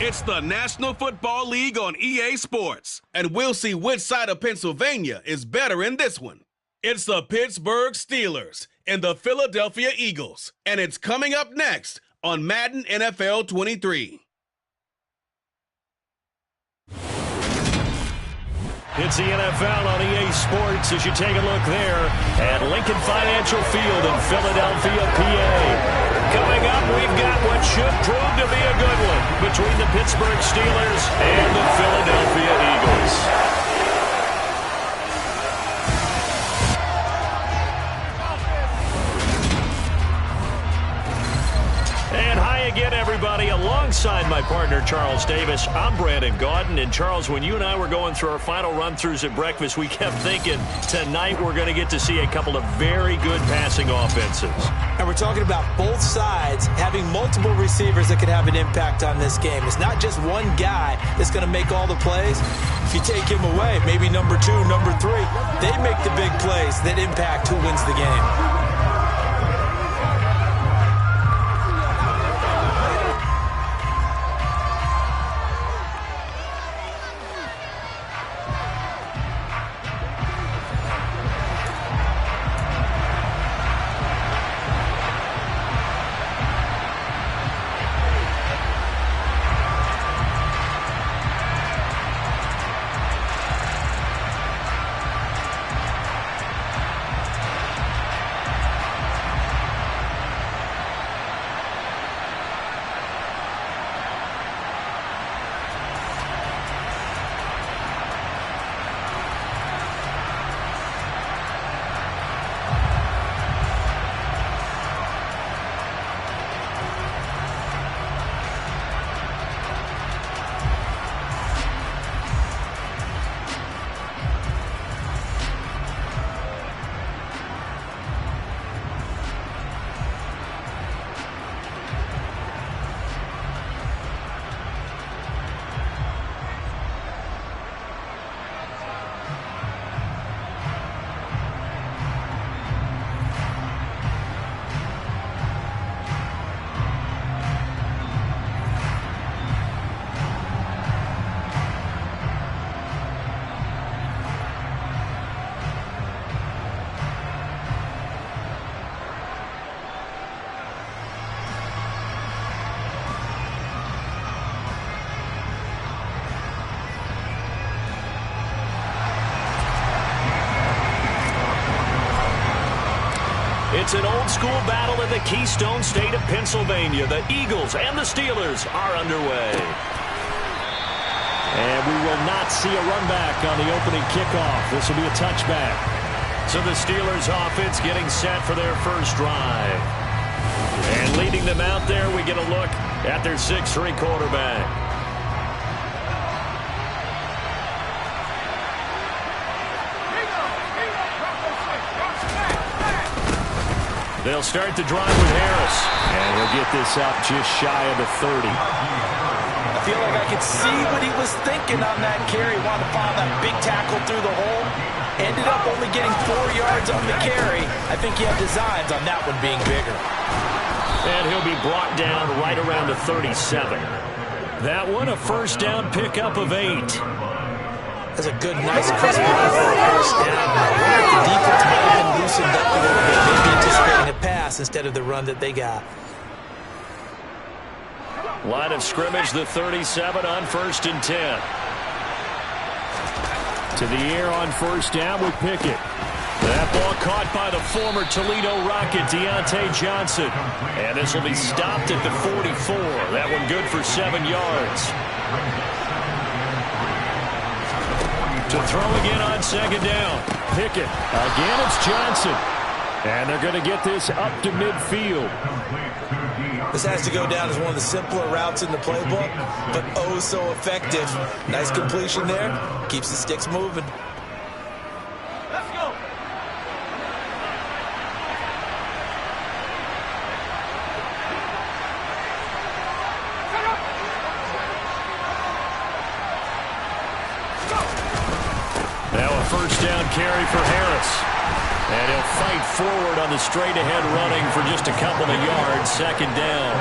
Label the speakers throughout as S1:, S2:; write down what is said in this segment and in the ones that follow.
S1: It's the National Football League on EA Sports, and we'll see which side of Pennsylvania is better in this one. It's the Pittsburgh Steelers and the Philadelphia Eagles, and it's coming up next on Madden NFL 23.
S2: It's the NFL on EA Sports as you take a look there at Lincoln Financial Field in Philadelphia, PA. Coming up, we've got what should prove to be a good one between the Pittsburgh Steelers and the Philadelphia Eagles. And hi again, everybody. Alongside my partner, Charles Davis, I'm Brandon Gaudin. And Charles, when you and I were going through our final run-throughs at breakfast, we kept thinking tonight we're going to get to see a couple of very good passing offenses.
S3: And we're talking about both sides having multiple receivers that could have an impact on this game. It's not just one guy that's going to make all the plays. If you take him away, maybe number 2, number 3, they make the big plays that impact who wins the game.
S2: It's an old-school battle in the Keystone State of Pennsylvania. The Eagles and the Steelers are underway. And we will not see a run back on the opening kickoff. This will be a touchback. So the Steelers offense getting set for their first drive. And leading them out there, we get a look at their 6'3" quarterback. They'll start the drive with Harris. And he'll get this up just shy of the 30.
S3: I feel like I could see what he was thinking on that carry. Wanted to find that big tackle through the hole. Ended up only getting 4 yards on the carry. I think he had designs on that one being bigger.
S2: And he'll be brought down right around the 37. That one, a first down pickup of 8.
S3: That's a good, nice, crisp first down. I wonder if the defense might have been loosened up a little bit, maybe anticipating a pass instead of the run that they got.
S2: Line of scrimmage, the 37 on 1st and 10. To the air on first down with Pickett. That ball caught by the former Toledo Rocket, Deontay Johnson. And this will be stopped at the 44. That one good for 7 yards. To throw again on 2nd down. Pickett. Again, it's Johnson. And they're going to get this up to midfield.
S3: This has to go down as one of the simpler routes in the playbook, but oh so effective. Nice completion there. Keeps the sticks moving.
S4: Let's go.
S2: Now a first down carry for Harris. And he'll fight forward on the straight-ahead running for just a couple of yards. 2nd down.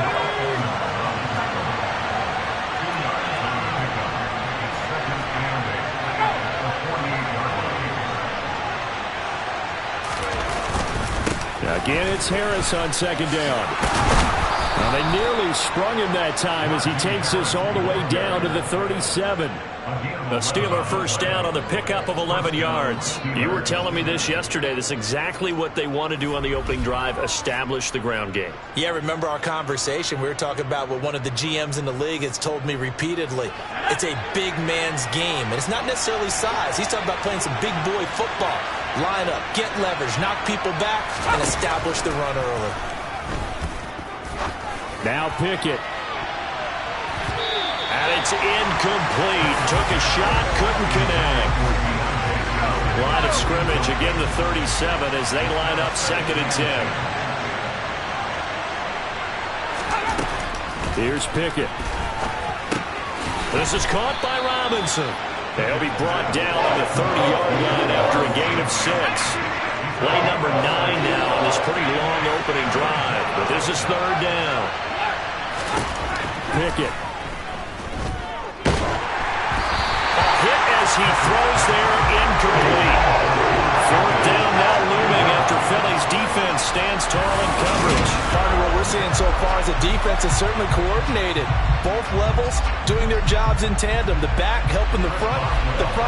S2: Again, it's Harris on second down. Well, they nearly sprung him that time as he takes this all the way down to the 37. A Steeler first down on the pickup of 11 yards. You were telling me this yesterday. This is exactly what they want to do on the opening drive, establish the ground game.
S3: Yeah, remember our conversation. We were talking about what one of the GMs in the league has told me repeatedly. It's a big man's game, and it's not necessarily size. He's talking about playing some big boy football. Line up, get leverage, knock people back, and establish the run early.
S2: Now Pickett. And it's incomplete. Took a shot, couldn't connect. Line of scrimmage, again the 37 as they line up 2nd and 10. Here's Pickett. This is caught by Robinson. He'll be brought down on the 30-yard line after a gain of 6. Play number 9 now on this pretty long opening drive. But this is 3rd down. Pickett. As he throws there, incomplete. 4th down now looming after Philly's defense stands tall in coverage.
S3: Partner, what we're seeing so far is the defense is certainly coordinated. Both levels doing their jobs in tandem. The back helping the front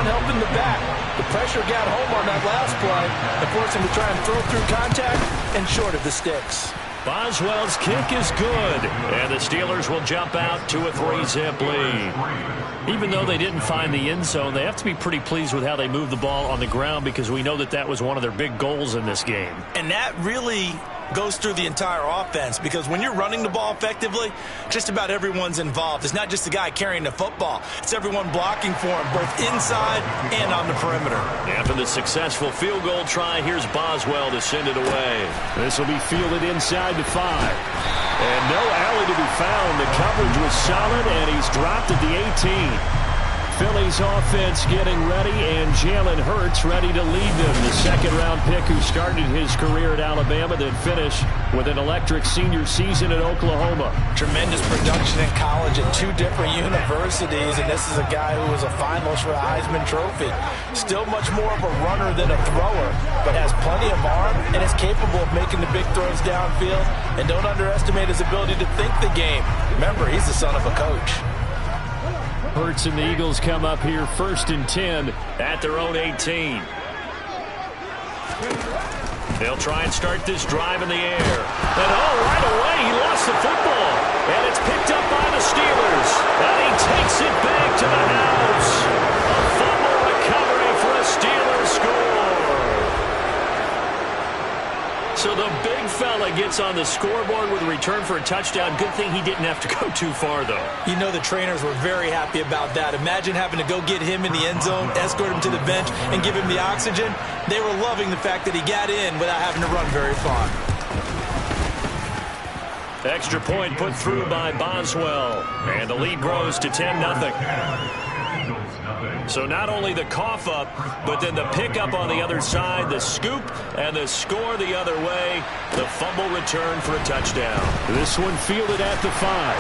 S3: helping the back. The pressure got home on that last play and forced him to try and throw through contact and short of the sticks.
S2: Boswell's kick is good, and the Steelers will jump out to a 3-zip lead. Even though they didn't find the end zone, they have to be pretty pleased with how they moved the ball on the ground because we know that that was one of their big goals in this game.
S3: And that really goes through the entire offense because when you're running the ball effectively, just about everyone's involved. It's not just the guy carrying the football. It's everyone blocking for him, both inside and on the perimeter.
S2: After the successful field goal try, here's Boswell to send it away. This will be fielded inside the 5. And no alley to be found. The coverage was solid, and he's dropped at the 18. Philly's offense getting ready, and Jalen Hurts ready to lead them. The 2nd-round pick who started his career at Alabama, then finished with an electric senior season at Oklahoma.
S3: Tremendous production in college at 2 different universities, and this is a guy who was a finalist for the Heisman Trophy. Still much more of a runner than a thrower, but has plenty of arm and is capable of making the big throws downfield. And don't underestimate his ability to think the game. Remember, he's the son of a coach.
S2: Hurts and the Eagles come up here 1st and 10 at their own 18. They'll try and start this drive in the air. And right away he lost the football. And it's picked up by the Steelers. And he takes it back to the house. A fumble recovery for a Steelers score. So the big fella gets on the scoreboard with a return for a touchdown. Good thing he didn't have to go too far, though.
S3: You know the trainers were very happy about that. Imagine having to go get him in the end zone, escort him to the bench, and give him the oxygen. They were loving the fact that he got in without having to run very far.
S2: Extra point put through by Boswell. And the lead grows to 10-0. So not only the cough up, but then the pickup on the other side, the scoop, and the score the other way. The fumble return for a touchdown. This one fielded at the 5.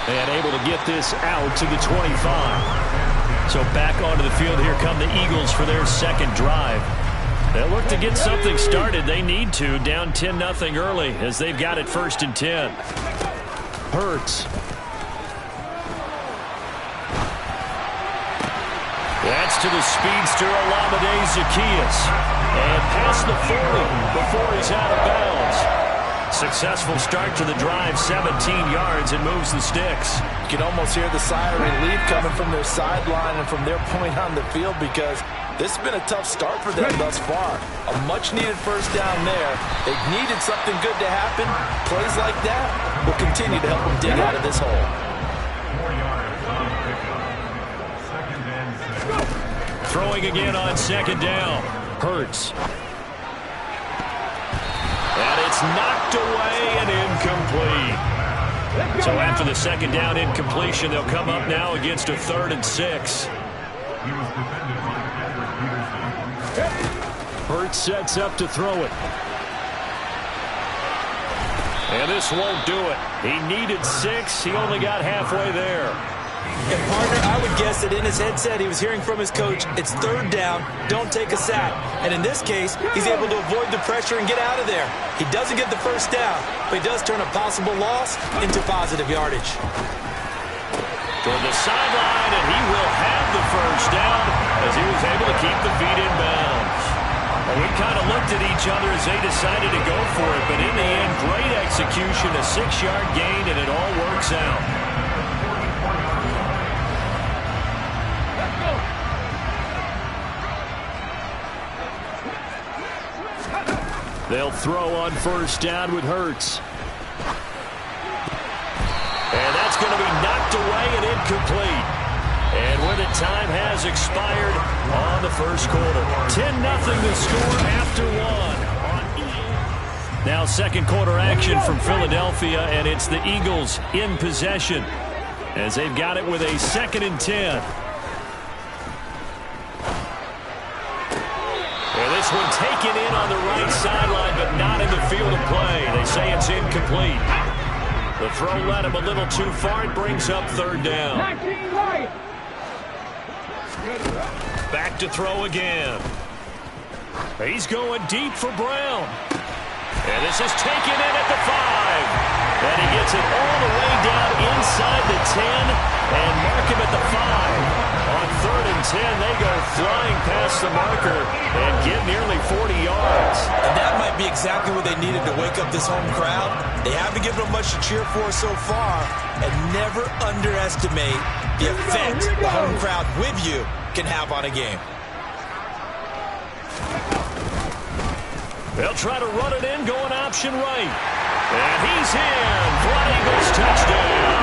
S2: And able to get this out to the 25. So back onto the field, here come the Eagles for their 2nd drive. They'll look to get something started. They need to, down 10-0 early as they've got it 1st and 10. Hurts. That's to the speedster, Olamide Zaccheaus. And past the 40 before he's out of bounds. Successful start to the drive, 17 yards, and moves the sticks.
S3: You can almost hear the sigh of relief coming from their sideline and from their point on the field because this has been a tough start for them thus far. A much-needed 1st down there. They've needed something good to happen. Plays like that will continue to help them dig out of this hole.
S2: Throwing again on 2nd down. Hurts. And it's knocked away and incomplete. So after the 2nd down incompletion, they'll come up now against a 3rd and 6. Hurts sets up to throw it. And this won't do it. He needed 6. He only got halfway there.
S3: And partner, I would guess that in his headset he was hearing from his coach, it's third down, don't take a sack. And in this case, he's able to avoid the pressure and get out of there. He doesn't get the first down, but he does turn a possible loss into positive yardage.
S2: Toward the sideline, and he will have the first down as he was able to keep the feet in bounds. Well, we kind of looked at each other as they decided to go for it, but in the end, great execution, a 6-yard gain, and it all works out. They'll throw on first down with Hurts. And that's going to be knocked away and incomplete. And with it, time has expired on the first quarter. 10-0 the score after one. Now second quarter action from Philadelphia, and it's the Eagles in possession as they've got it with a 2nd and 10. And this one taken in on the right sideline, but not in the field of play. They say it's incomplete. The throw led him a little too far. It brings up third down. Back to throw again. He's going deep for Brown. And this is taken in at the 5. And he gets it all the way down inside the 10 and mark him at the 5. On 3rd and 10, they go flying past the marker and get nearly 40 yards.
S3: And that might be exactly what they needed to wake up this home crowd. They haven't given them much to cheer for so far. And never underestimate the effect the home crowd with you can have on a game.
S2: They'll try to run it in, going option right. And he's in for an Eagles touchdown.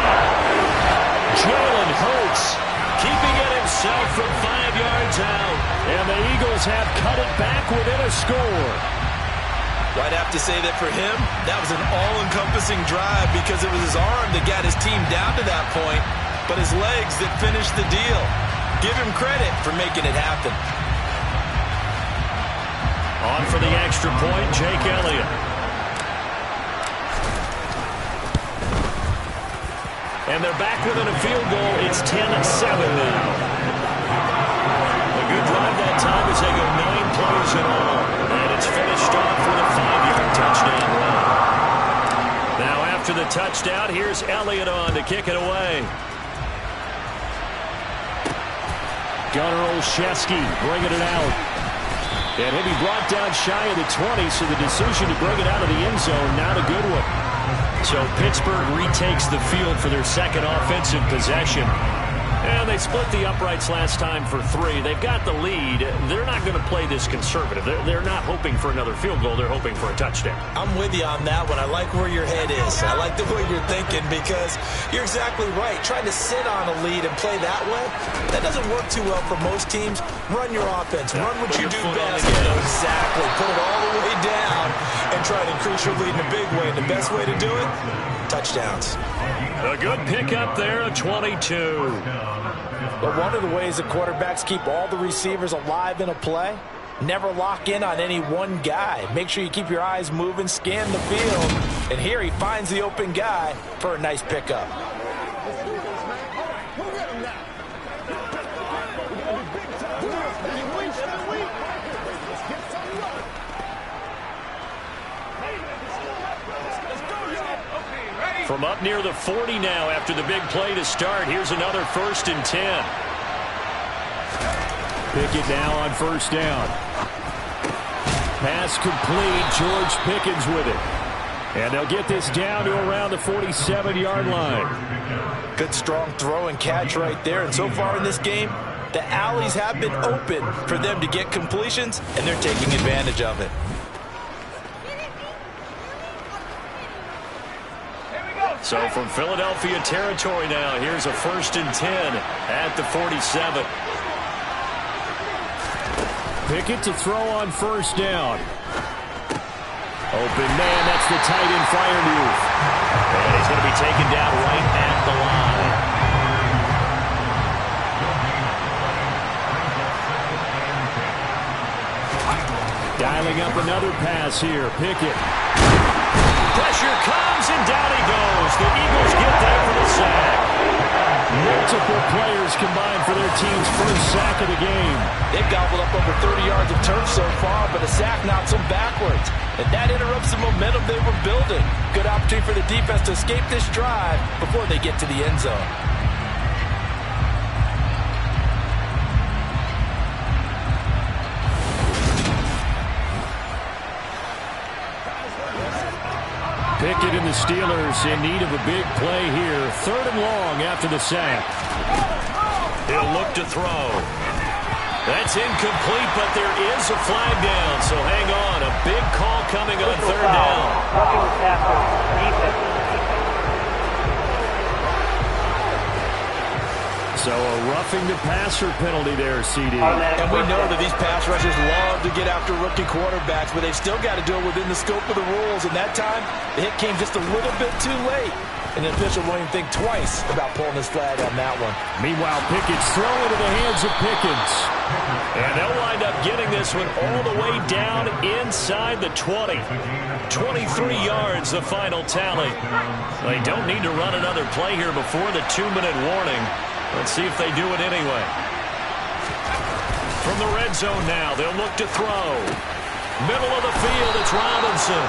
S2: Jalen Hurts keeping it himself from 5 yards out. And the Eagles have cut it back within a score.
S3: I'd have to say that for him, that was an all-encompassing drive because it was his arm that got his team down to that point, but his legs that finished the deal. Give him credit for making it happen.
S2: On for the extra point, Jake Elliott. And they're back within a field goal. It's 10-7 now. A good drive that time as they go 9 plays in all. And it's finished off with a 5-yard touchdown run. Now after the touchdown, here's Elliott on to kick it away. Gunnar Olszewski bringing it out. And he'll be brought down shy of the 20, so the decision to bring it out of the end zone, not a good one. So Pittsburgh retakes the field for their second offensive possession. And they split the uprights last time for 3. They've got the lead. They're not going to play this conservative. They're not hoping for another field goal. They're hoping for a touchdown.
S3: I'm with you on that one. I like where your head is. I like the way you're thinking because you're exactly right. Trying to sit on a lead and play that way, that doesn't work too well for most teams. Run your offense. Run what you do best. Exactly. Put it all the way down and try to increase your lead in a big way. And the best way to do it, touchdowns.
S2: A good pickup there, a 22.
S3: But one of the ways the quarterbacks keep all the receivers alive in a play, never lock in on any one guy. Make sure you keep your eyes moving, scan the field, and here he finds the open guy for a nice pickup.
S2: From up near the 40 now after the big play to start. Here's another 1st and 10. Pickett now on first down. Pass complete. George Pickens with it. And they'll get this down to around the 47-yard line.
S3: Good strong throw and catch right there. And so far in this game, the alleys have been open for them to get completions, and they're taking advantage of it.
S2: So from Philadelphia territory now, here's a 1st and 10 at the 47. Pickett to throw on first down. Open man, that's the tight end Freiermuth. And he's going to be taken down right at the line. Dialing up another pass here, Pickett. Pressure comes, and down he goes. The Eagles get there for the sack. Multiple players combined for their team's first sack of the game.
S3: They've gobbled up over 30 yards of turf so far, but a sack knocks them backwards. And that interrupts the momentum they were building. Good opportunity for the defense to escape this drive before they get to the end zone.
S2: Pickett and the Steelers in need of a big play here. 3rd and long after the sack.
S5: He'll look to throw. That's incomplete, but there is a flag down, so hang on. A big call coming on 3rd down.
S2: So a roughing the passer penalty there, CD.
S3: And we know that these pass rushers love to get after rookie quarterbacks, but they've still got to do it within the scope of the rules. And that time, the hit came just a little bit too late. And the official won't even think twice about pulling his flag on that one.
S2: Meanwhile, Pickett's throw into the hands of Pickens.
S5: And they'll wind up getting this one all the way down inside the 20. 23 yards, the final tally. They don't need to run another play here before the 2-minute warning. Let's see if they do it anyway. From the red zone now, they'll look to throw. Middle of the field, it's Robinson.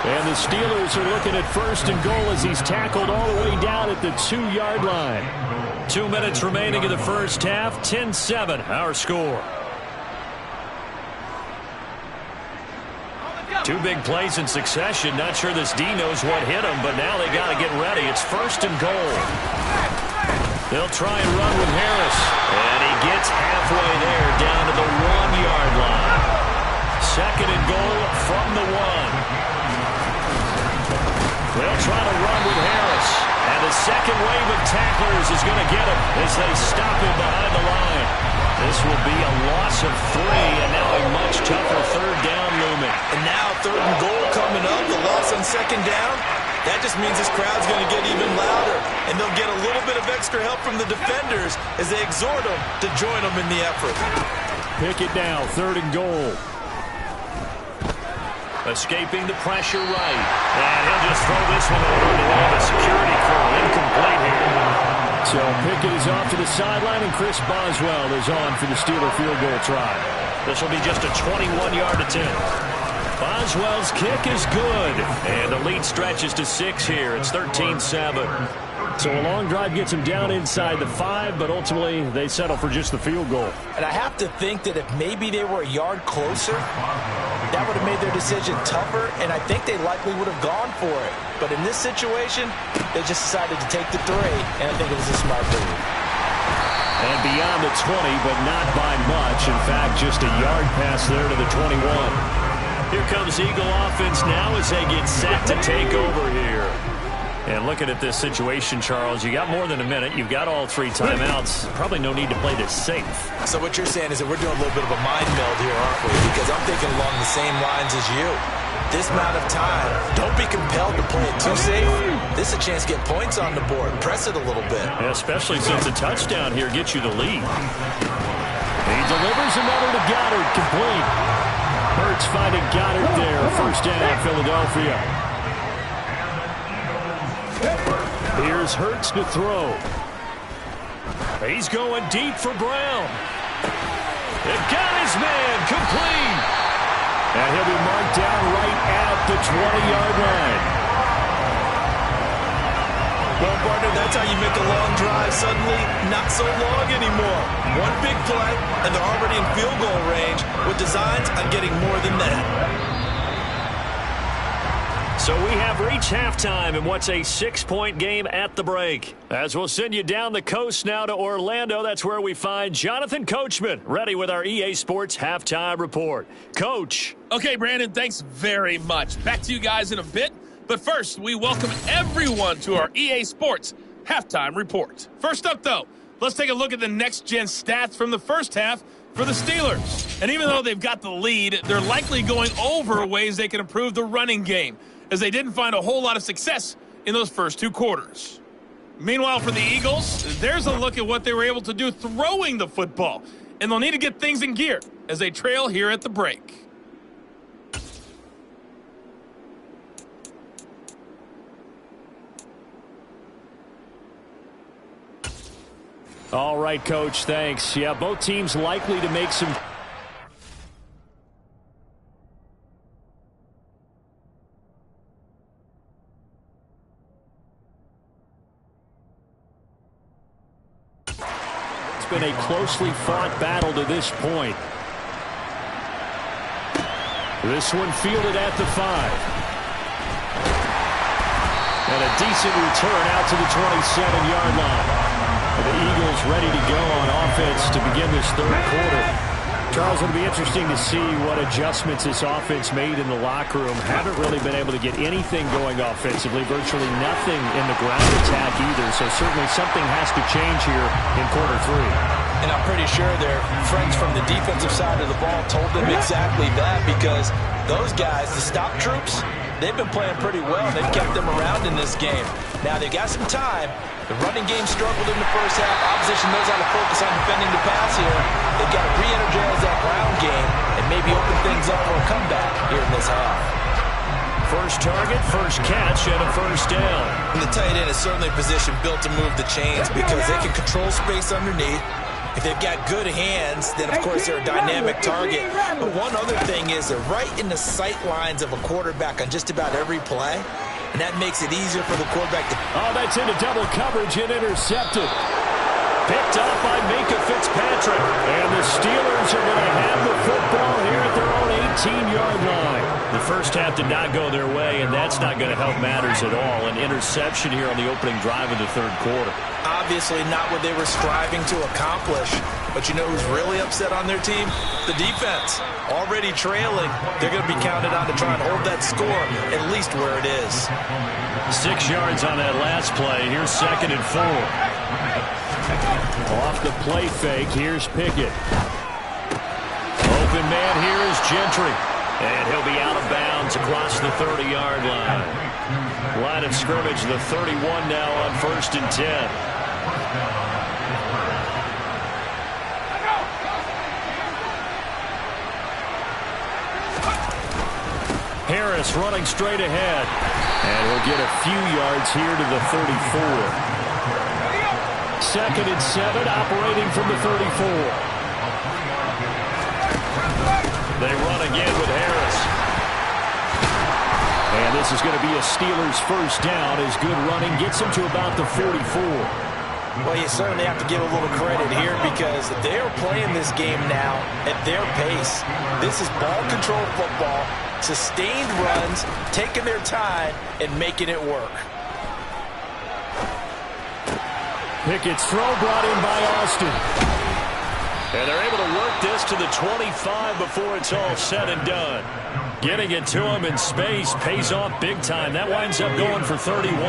S2: And the Steelers are looking at 1st and goal as he's tackled all the way down at the 2-yard line.
S5: 2 minutes remaining in the first half. 10-7, our score. 2 big plays in succession. Not sure this D knows what hit him, but now they got to get ready. It's 1st and goal. They'll try and run with Harris. And he gets halfway there, down to the 1-yard line. 2nd and goal from the 1. They'll try to run with Harris. And the second wave of tacklers is going to get him as they stop him behind the line. This will be a loss of 3, and now a much tougher 3rd down looming.
S3: And now 3rd and goal coming up. The loss on 2nd down. That just means this crowd's going to get even louder. And they'll get a little bit of extra help from the defenders as they exhort them to join them in the effort.
S2: Pickett now, 3rd and goal.
S5: Escaping the pressure right. And he'll just throw this one over the way of a security crew. Incomplete here.
S2: So Pickett is off to the sideline, and Chris Boswell is on for the Steeler field goal try.
S5: This will be just a 21-yard attempt. Boswell's kick is good. And the lead stretches to 6 here. It's 13-7.
S2: So a long drive gets them down inside the 5, but ultimately they settle for just the field goal.
S3: And I have to think that if maybe they were a yard closer, that would have made their decision tougher, and I think they likely would have gone for it. But in this situation, they just decided to take the 3, and I think it was a smart move.
S2: And beyond the 20, but not by much. In fact, just a yard pass there to the 21.
S5: Here comes Eagle offense now as they get set to take over here. And looking at this situation, Charles, you got more than a minute. You've got all 3 timeouts. Probably no need to play this safe.
S3: So what you're saying is that we're doing a little bit of a mind meld here, aren't we? Because I'm thinking along the same lines as you. This amount of time, don't be compelled to play it too safe. This is a chance to get points on the board. Press it a little bit.
S5: Yeah, especially since a touchdown here gets you the lead.
S2: He delivers another to Goddard, complete. Hurts finding Goddard there. 1st down, Philadelphia. Here's Hurts to throw.
S5: He's going deep for Brown. It got his man, complete.
S2: And he'll be marked down right at the 20-yard line.
S3: Well, partner, that's how you make a long drive suddenly not so long anymore. One big play, and they're already in field goal range with designs on getting more than that.
S5: So we have reached halftime in what's a 6-point game at the break. As we'll send you down the coast now to Orlando, that's where we find Jonathan Coachman, ready with our EA Sports Halftime Report. Coach.
S6: Okay, Brandon, thanks very much. Back to you guys in a bit. But first, we welcome everyone to our EA Sports Halftime Report. First up, though, let's take a look at the next-gen stats from the first half for the Steelers. And even though they've got the lead, they're likely going over ways they can improve the running game, as they didn't find a whole lot of success in those first 2 quarters. Meanwhile, for the Eagles, there's a look at what they were able to do throwing the football, and they'll need to get things in gear as they trail here at the break.
S2: All right, Coach, thanks. Yeah, both teams likely to make some... It's been a closely fought battle to this point. This one fielded at the 5. And a decent return out to the 27-yard line. The Eagles ready to go on offense to begin this third quarter. Charles, it'll be interesting to see what adjustments this offense made in the locker room. Haven't really been able to get anything going offensively, virtually nothing in the ground attack either. So certainly something has to change here in quarter 3.
S3: And I'm pretty sure their friends from the defensive side of the ball told them exactly that, because those guys, the stop troops, they've been playing pretty well. They've kept them around in this game. Now they've got some time. The running game struggled in the first half. Opposition knows how to focus on defending the pass here. They've got to re-energize that ground game and maybe open things up for a comeback here in this half.
S2: First target, first catch, and a first down.
S3: And the tight end is certainly a position built to move the chains because they can control space underneath. If they've got good hands, then of course they're a dynamic target. But one other thing is they're right in the sight lines of a quarterback on just about every play. And that makes it easier for the quarterback to...
S2: Oh, that's into double coverage and intercepted. Picked up by Minka Fitzpatrick. And the Steelers are going to have the football here at their own 18-yard line. The first half did not go their way, and that's not going to help matters at all. An interception here on the opening drive of the third quarter.
S3: Obviously not what they were striving to accomplish. But you know who's really upset on their team? The defense. Already trailing. They're going to be counted on to try and hold that score at least where it is.
S2: 6 yards on that last play. Here's 2nd and 4. Off the play fake, here's Pickett. Open man here is Gentry. And he'll be out of bounds across the 30-yard line. Line of scrimmage, the 31 now on 1st and 10. Harris running straight ahead. And he'll get a few yards here to the 34. 2nd and 7, operating from the 34. They run again with Harris. And this is going to be a Steelers first down as good running gets them to about the 44.
S3: Well, you certainly have to give a little credit here because they are playing this game now at their pace. This is ball control football, sustained runs, taking their time and making it work.
S2: Pickett's throw brought in by Austin. And they're able to work this to the 25 before it's all said and done. Getting it to him in space pays off big time. That winds up going for 31.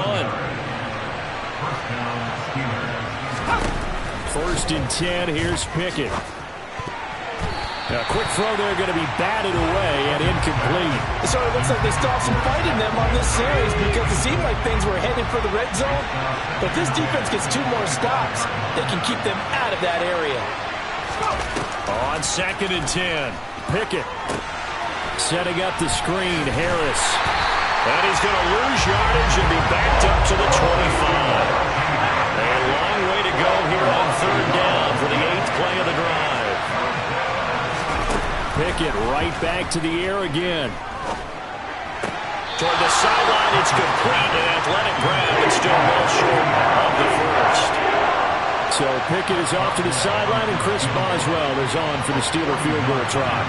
S2: 1st and 10, here's Pickett. A quick throw there going to be batted away and incomplete.
S3: So it looks like they still have some fight in them on this series because it seemed like things were headed for the red zone. But this defense gets 2 more stops. They can keep them out of that area.
S2: On 2nd and 10, Pickett setting up the screen, Harris. And he's going to lose yardage and be backed up to the 25. A long way to go here on 3rd down for the 8th play of the drive. Pickett right back to the air again. Toward the sideline, it's complete. An athletic grab and still well short of the first. So Pickett is off to the sideline, and Chris Boswell is on for the Steeler field goal try.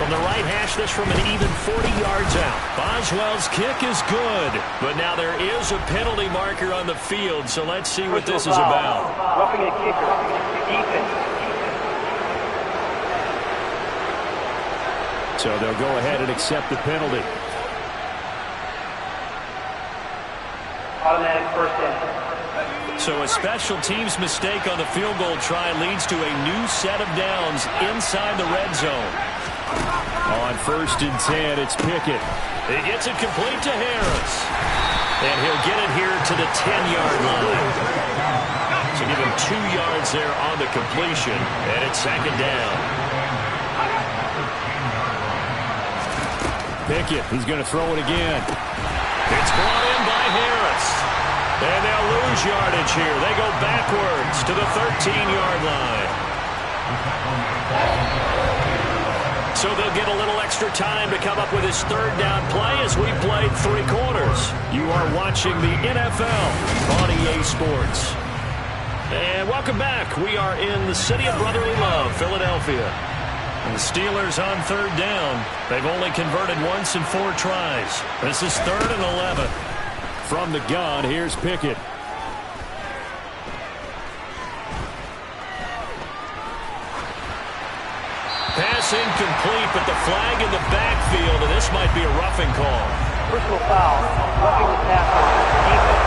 S2: From the right hash, this from an even 40 yards out. Boswell's kick is good, but now there is a penalty marker on the field, so let's see what this is about.
S4: Roughing a kicker. Defense.
S2: So they'll go ahead and accept the penalty.
S4: Automatic first down.
S2: So a special teams mistake on the field goal try leads to a new set of downs inside the red zone. On 1st and 10, it's Pickett. He gets it complete to Harris. And he'll get it here to the 10-yard line. So give him 2 yards there on the completion, and it's 2nd down. Pickett, he's going to throw it again. It's brought in by Harris.
S5: And they'll lose yardage here. They go backwards to the 13-yard line. So they'll get a little extra time to come up with his third down play as we played 3 quarters. You are watching the NFL on EA Sports. And welcome back. We are in the city of brotherly love, Philadelphia. And the Steelers on third down. They've only converted once in 4 tries. This is 3rd and 11. From the gun, here's Pickett. Pass incomplete, but the flag in the backfield, and this might be a roughing call.
S4: Personal foul. Roughing the tackle. Defense.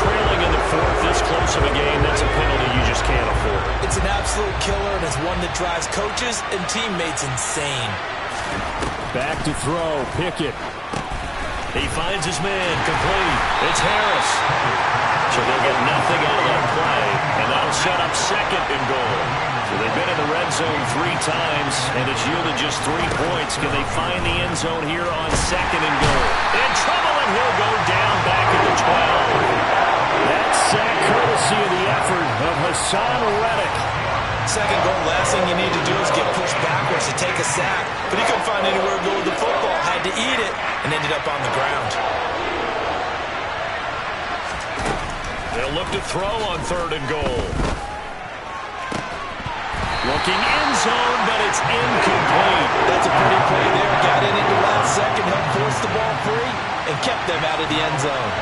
S5: Trailing in the 4th, this close of a game, that's a penalty you just can't afford.
S3: It's an absolute killer, and it's one that drives coaches and teammates insane.
S5: Back to throw, Pickett. He finds his man, complete. It's Harris. So they'll get nothing out of that play, and that'll set up 2nd and goal. So they've been in the red zone 3 times, and it's yielded just 3 points. Can they find the end zone here on 2nd and goal? In trouble, and he'll go down back at the 12. That sack courtesy of the effort of Hassan Reddick.
S3: 2nd goal, last thing you need to do is get pushed backwards to take a sack. But he couldn't find anywhere to go with the football. Had to eat it and ended up on the ground.
S5: They'll look to throw on 3rd and goal. Looking end zone, but it's incomplete.
S3: That's a pretty play there. Got in at the last second, helped force the ball free, and kept them out of the end zone.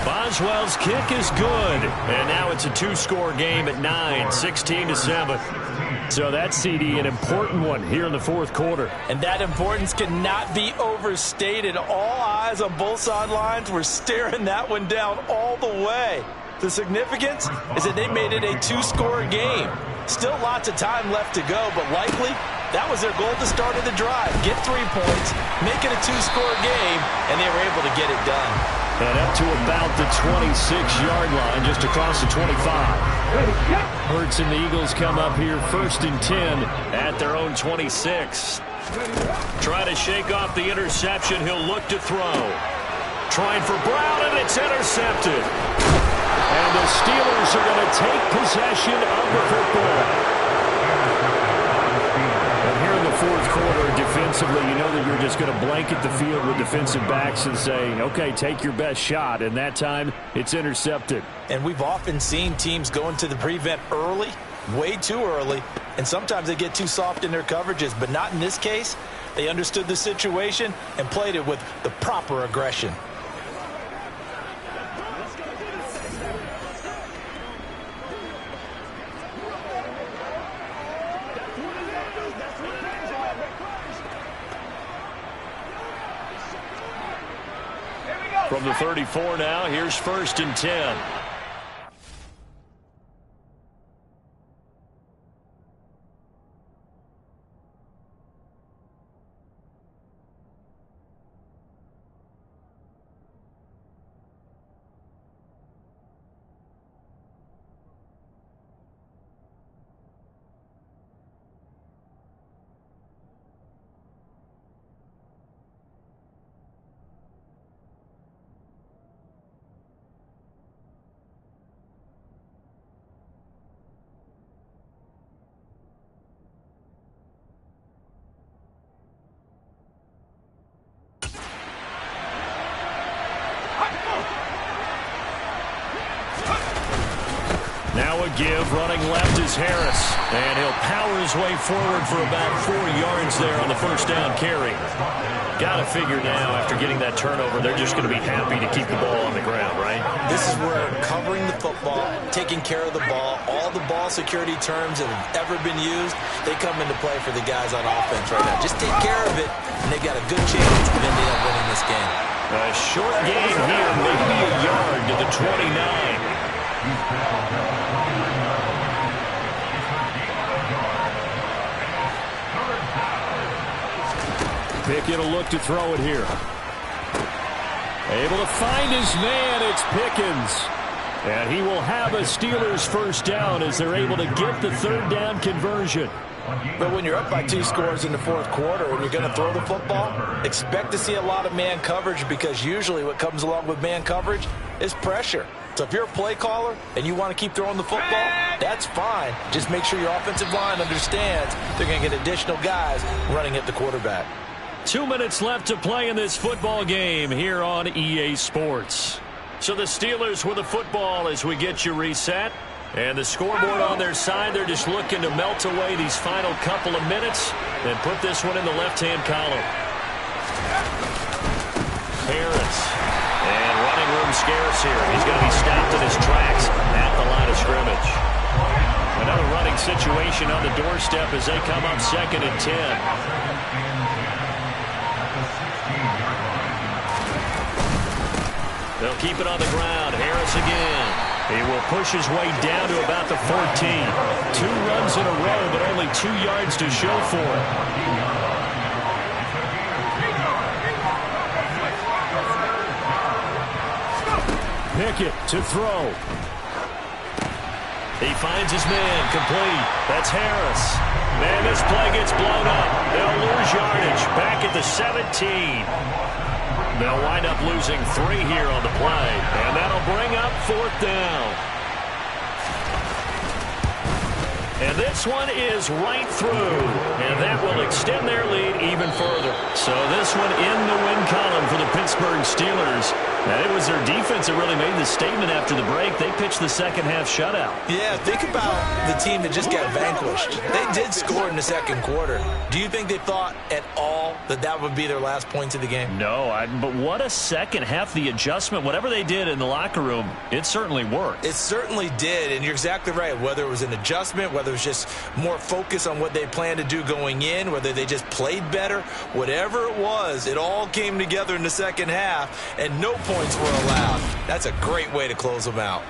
S5: Boswell's kick is good. And now it's a 2-score game at 9, 16-7. So that CD, an important one here in the 4th quarter.
S3: And that importance cannot be overstated. All eyes on both sidelines were staring that one down all the way. The significance is that they made it a 2-score game. Still lots of time left to go, but likely that was their goal to start of the drive. Get 3 points, make it a 2-score game, and they were able to get it done.
S5: And up to about the 26-yard line, just across the 25. Hurts and the Eagles come up here 1st and 10 at their own 26. Try to shake off the interception. He'll look to throw. Trying for Brown, and it's intercepted. And the Steelers are going to take possession of the football. And here in the 4th quarter, defensively, you know that you're just going to blanket the field with defensive backs and say, okay, take your best shot. And that time, it's intercepted.
S3: And we've often seen teams go into the prevent early, way too early, and sometimes they get too soft in their coverages, but not in this case. They understood the situation and played it with the proper aggression.
S5: From the 34 now, here's 1st and 10. Now a give, running left is Harris. And he'll power his way forward for about 4 yards there on the 1st down carry. Got to figure now, after getting that turnover, they're just going to be happy to keep the ball on the ground, right?
S3: This is where covering the football, taking care of the ball, all the ball security terms that have ever been used, they come into play for the guys on offense right now. Just take care of it, and they've got a good chance of ending up winning this game.
S5: A short game here, maybe a yard to the 29. Pickett will look to throw it here. Able to find his man, it's Pickens. And he will have a Steelers 1st down as they're able to get the 3rd down conversion.
S3: But when you're up by 2 scores in the fourth quarter and you're going to throw the football, expect to see a lot of man coverage, because usually what comes along with man coverage is pressure. So if you're a play caller and you want to keep throwing the football, that's fine. Just make sure your offensive line understands they're going to get additional guys running at the quarterback.
S5: 2 minutes left to play in this football game here on EA Sports. So the Steelers with the football as we get you reset. And the scoreboard on their side, they're just looking to melt away these final couple of minutes and put this one in the left-hand column. Harris. And running room scarce here. He's going to be stopped in his tracks at the line of scrimmage. Another running situation on the doorstep as they come up 2nd and 10. They'll keep it on the ground. Harris again. He will push his way down to about the 14. 2 runs in a row, but only 2 yards to show for it. Pickett to throw. He finds his man, complete. That's Harris. Man, this play gets blown up. They'll lose yardage back at the 17. They'll wind up losing 3 here on the play, and that'll bring up 4th down. And this one is right through, and that will extend their lead even further. So this one in the win column for the Pittsburgh Steelers. And it was their defense that really made the statement after the break. They pitched the second-half shutout.
S3: Yeah, think about the team that just got vanquished. They did score in the second quarter. Do you think they thought at all that that would be their last points of the game?
S5: No, but what a second half. The adjustment, whatever they did in the locker room, it certainly worked.
S3: It certainly did, and you're exactly right. Whether it was an adjustment, whether it was just more focus on what they planned to do going in, whether they just played better, whatever it was, it all came together in the second half, and no points were allowed. That's a great way to close them out.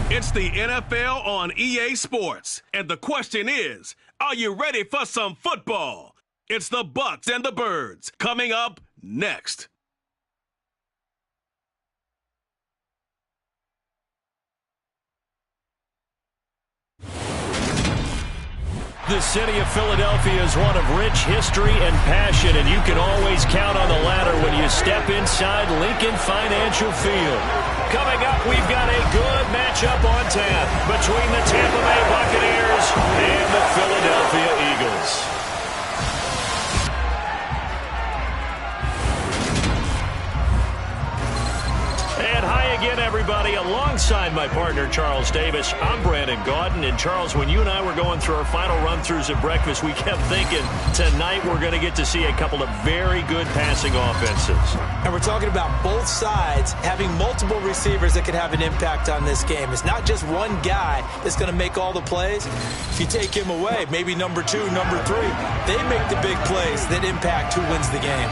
S1: It's the NFL on EA Sports, and the question is, are you ready for some football? It's the Bucks and the Birds coming up next.
S5: The city of Philadelphia is one of rich history and passion, and you can always count on the ladder when you step inside Lincoln Financial Field. Coming up, we've got a good matchup on tap between the Tampa Bay Buccaneers and the Philadelphia Eagles. And hi again, everybody. Alongside my partner, Charles Davis, I'm Brandon Gaudin. And Charles, when you and I were going through our final run-throughs at breakfast, we kept thinking tonight we're going to get to see a couple of very good passing offenses.
S3: And we're talking about both sides having multiple receivers that can have an impact on this game. It's not just one guy that's going to make all the plays. If you take him away, maybe number 2, number 3, they make the big plays that impact who wins the game.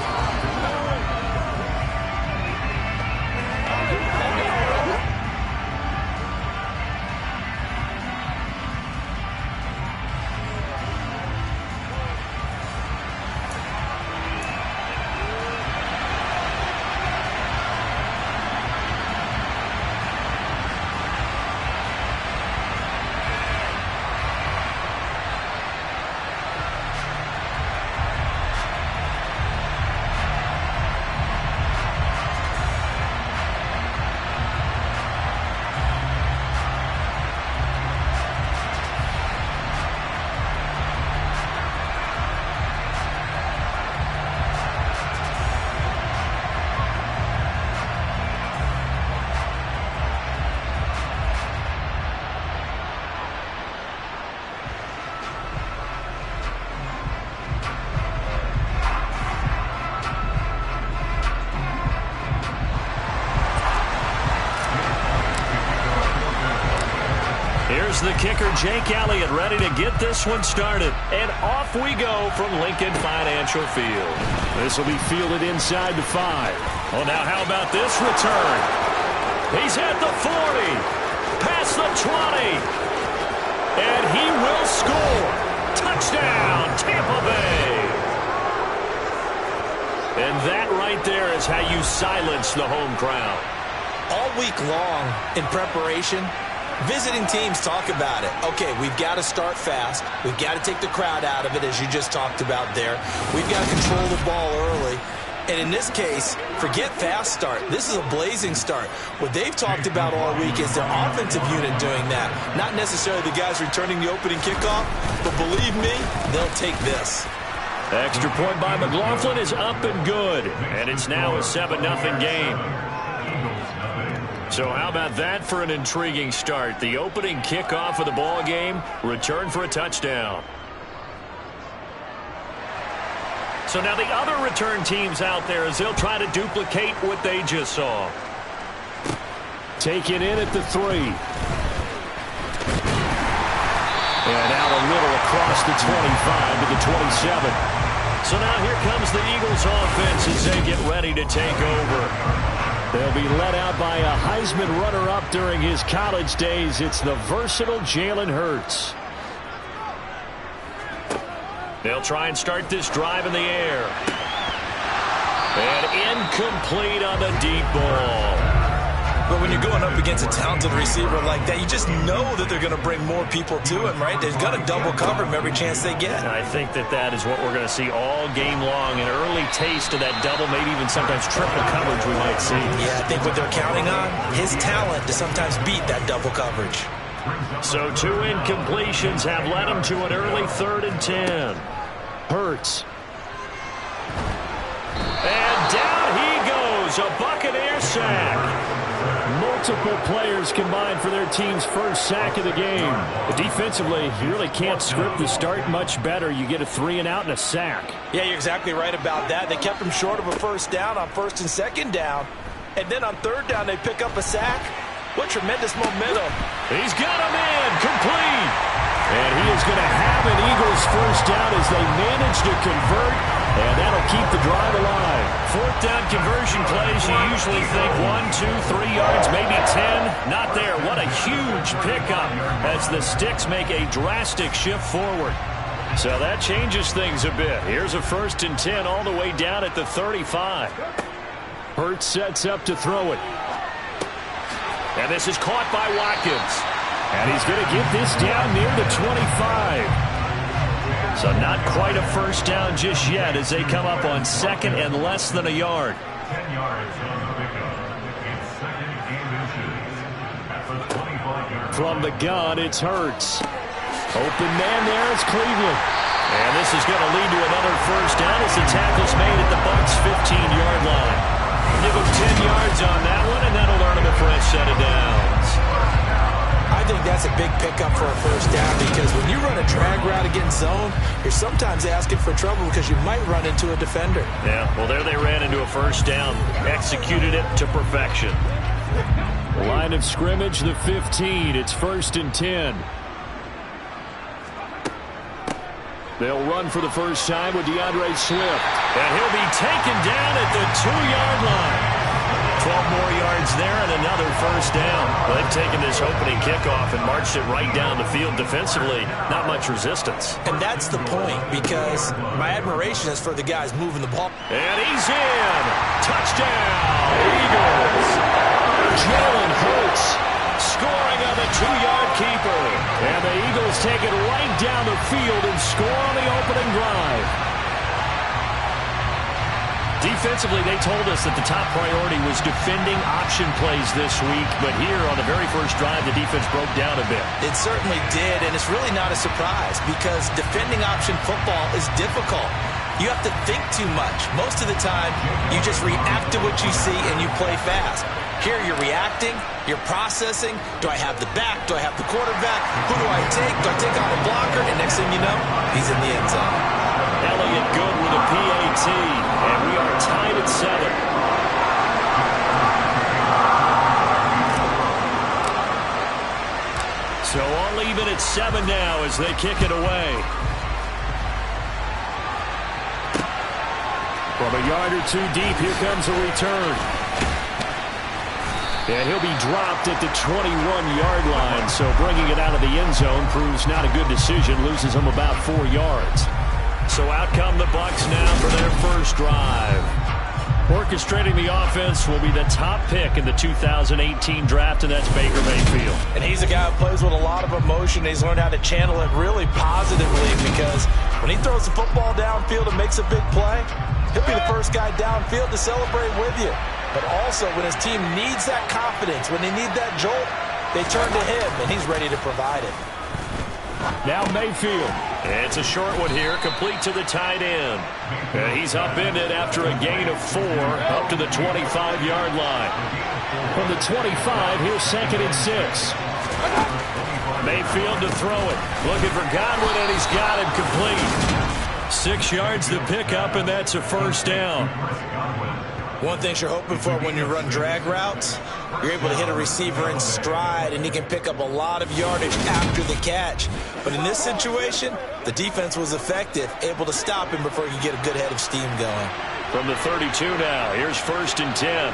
S5: Here's the kicker, Jake Elliott, ready to get this one started. And off we go from Lincoln Financial Field.
S2: This will be fielded inside the 5.
S5: Well, now how about this return? He's at the 40, past the 20, and he will score. Touchdown, Tampa Bay. And that right there is how you silence the home crowd.
S3: All week long in preparation, visiting teams talk about it. Okay, we've got to start fast. We've got to take the crowd out of it, as you just talked about there. We've got to control the ball early. And in this case, forget fast start. This is a blazing start. What they've talked about all week is their offensive unit doing that. Not necessarily the guys returning the opening kickoff, but believe me, they'll take this.
S5: Extra point by McLaughlin is up and good. And it's now a 7-0 game. So how about that for an intriguing start? The opening kickoff of the ball game, return for a touchdown. So now the other return teams out there as they'll try to duplicate what they just saw.
S2: Taken in at the 3. And out a little across the 25 to the 27.
S5: So now here comes the Eagles offense as they get ready to take over.
S2: They'll be led out by a Heisman runner-up during his college days. It's the versatile Jalen Hurts.
S5: They'll try and start this drive in the air. And incomplete on the deep ball.
S3: But when you're going up against a talented receiver like that, you just know that they're going to bring more people to him, right? They're going to double cover him every chance they get.
S5: And I think that is what we're going to see all game long. An early taste of that double, maybe even sometimes triple coverage we might see.
S3: Yeah, I think what they're counting on, his talent to sometimes beat that double coverage.
S5: So 2 incompletions have led him to an early 3rd and 10.
S2: Hurts.
S5: And down he goes, a Buccaneer sack.
S2: Multiple players combined for their team's first sack of the game. But defensively, you really can't script the start much better. You get a 3 and out and a sack.
S3: Yeah, you're exactly right about that. They kept him short of a first down on 1st and 2nd down. And then on 3rd down, they pick up a sack. What tremendous momentum.
S5: He's got him in, complete.
S2: And he is going to have an Eagles first down as they manage to convert, and that'll keep the drive alive.
S5: 4th down conversion plays, you usually think 1, 2, 3 yards, maybe 10. Not there. What a huge pickup as the Sticks make a drastic shift forward. So that changes things a bit. Here's a 1st and 10 all the way down at the 35.
S2: Hurts sets up to throw it.
S5: And this is caught by Watkins.
S2: And he's going to get this down near the 25.
S5: So not quite a first down just yet as they come up on 2nd and less than a yard.
S2: From the gun, it's Hurts. Open man there is Cleveland.
S5: And this is going to lead to another first down as the tackle's made at the Bucs' 15-yard line. Give him 10 yards on that one, and that'll earn him a fresh set of downs.
S3: I think that's a big pickup for a first down because when you run a drag route against zone, you're sometimes asking for trouble because you might run into a defender.
S5: Yeah, well, there they ran into a first down. Executed it to perfection.
S2: Line of scrimmage, the 15. It's 1st and 10. They'll run for the first time with DeAndre Swift.
S5: And he'll be taken down at the 2-yard line. 12 more yards there and another first down. Well, they've taken this opening kickoff and marched it right down the field defensively. Not much resistance.
S3: And that's the point because my admiration is for the guys moving the ball.
S5: And he's in. Touchdown, Eagles.
S2: Jalen Hurts
S5: scoring on the 2-yard keeper.
S2: And the Eagles take it right down the field and score on the opening drive.
S5: Defensively, they told us that the top priority was defending option plays this week, but here on the very first drive, the defense broke down a bit.
S3: It certainly did, and it's really not a surprise because defending option football is difficult. You have to think too much. Most of the time, you just react to what you see and you play fast. Here you're reacting, you're processing. Do I have the back? Do I have the quarterback? Who do I take? Do I take on a blocker? And next thing you know, he's in the end zone.
S5: Elliott good with a PAT, and we are tied at 7. So only even at 7 now as they kick it away. From a yard or two deep, here comes a return. And he'll be dropped at the 21-yard line, so bringing it out of the end zone proves not a good decision, loses him about 4 yards. So out come the Bucs now for their first drive. Orchestrating the offense will be the top pick in the 2018 draft, and that's Baker Mayfield.
S3: And he's a guy who plays with a lot of emotion. He's learned how to channel it really positively, because when he throws the football downfield and makes a big play, he'll be the first guy downfield to celebrate with you. But also, when his team needs that confidence, when they need that jolt, they turn to him, and he's ready to provide it.
S5: Now Mayfield. It's a short one here, complete to the tight end. He's upended after a gain of 4 up to the 25-yard line. From the 25, here's 2nd and 6. Mayfield to throw it. Looking for Godwin, and he's got him complete. 6 yards to pick up, and that's a first down.
S3: One thing you're hoping for when you run drag routes, you're able to hit a receiver in stride, and he can pick up a lot of yardage after the catch. But in this situation, the defense was effective, able to stop him before he could get a good head of steam going.
S5: From the 32 now, here's 1st and 10.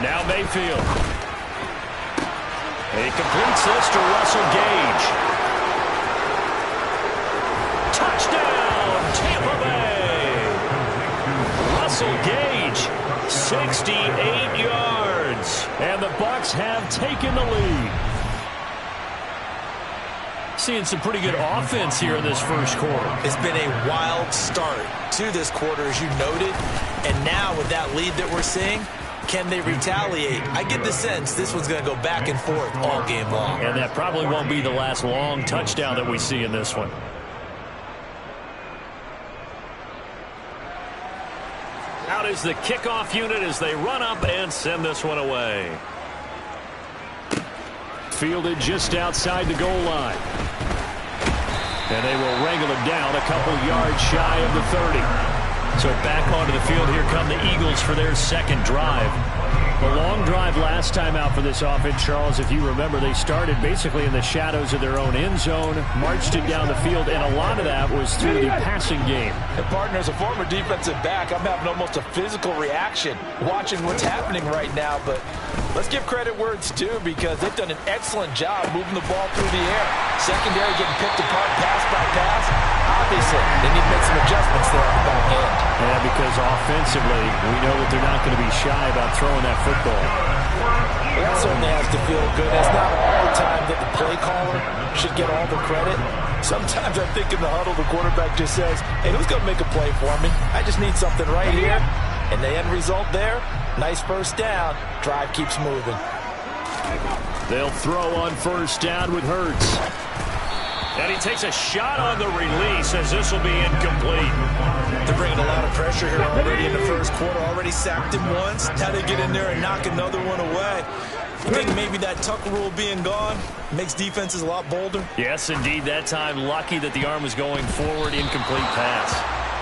S5: Now Mayfield. He completes this to Russell Gage. Touchdown, Tampa Bay. Russell Gage, 68 yards. And the Bucs have taken the lead. Seeing some pretty good offense here in this first quarter.
S3: It's been a wild start to this quarter, as you noted. And now with that lead that we're seeing, can they retaliate? I get the sense this one's going to go back and forth all game long.
S5: And that probably won't be the last long touchdown that we see in this one. Out is the kickoff unit as they run up and send this one away. Fielded just outside the goal line. And they will wrangle him down a couple yards shy of the 30. So back onto the field, here come the Eagles for their second drive. The long drive last time out for this offense, Charles, if you remember, they started basically in the shadows of their own end zone, marched it down the field, and a lot of that was through the passing game.
S3: And partner, as a former defensive back, I'm having almost a physical reaction watching what's happening right now. But let's give credit where it's due, because they've done an excellent job moving the ball through the air. Secondary getting picked apart pass by pass. Obviously, they need to make some adjustments there on the back end.
S5: Yeah, because offensively, we know that they're not going to be shy about throwing that football.
S3: Well, that certainly has to feel good. It's not all the time that the play caller should get all the credit. Sometimes I think in the huddle, the quarterback just says, hey, who's going to make a play for me? I just need something right here. And the end result there, nice first down. Drive keeps moving.
S5: They'll throw on first down with Hurts. And he takes a shot on the release as this will be incomplete.
S3: They're bringing a lot of pressure here already in the first quarter. Already sacked him once. How they get in there and knock another one away. You think maybe that tuck rule being gone makes defenses a lot bolder?
S5: Yes, indeed. That time, lucky that the arm was going forward. Incomplete pass.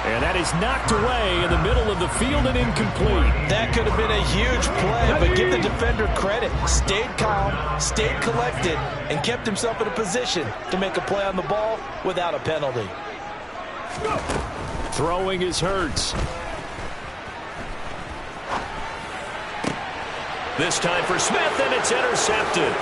S5: And that is knocked away in the middle of the field and incomplete.
S3: That could have been a huge play, but give the defender credit. Stayed calm, stayed collected, and kept himself in a position to make a play on the ball without a penalty.
S5: Throwing is Hurts. This time for Smith, and it's intercepted.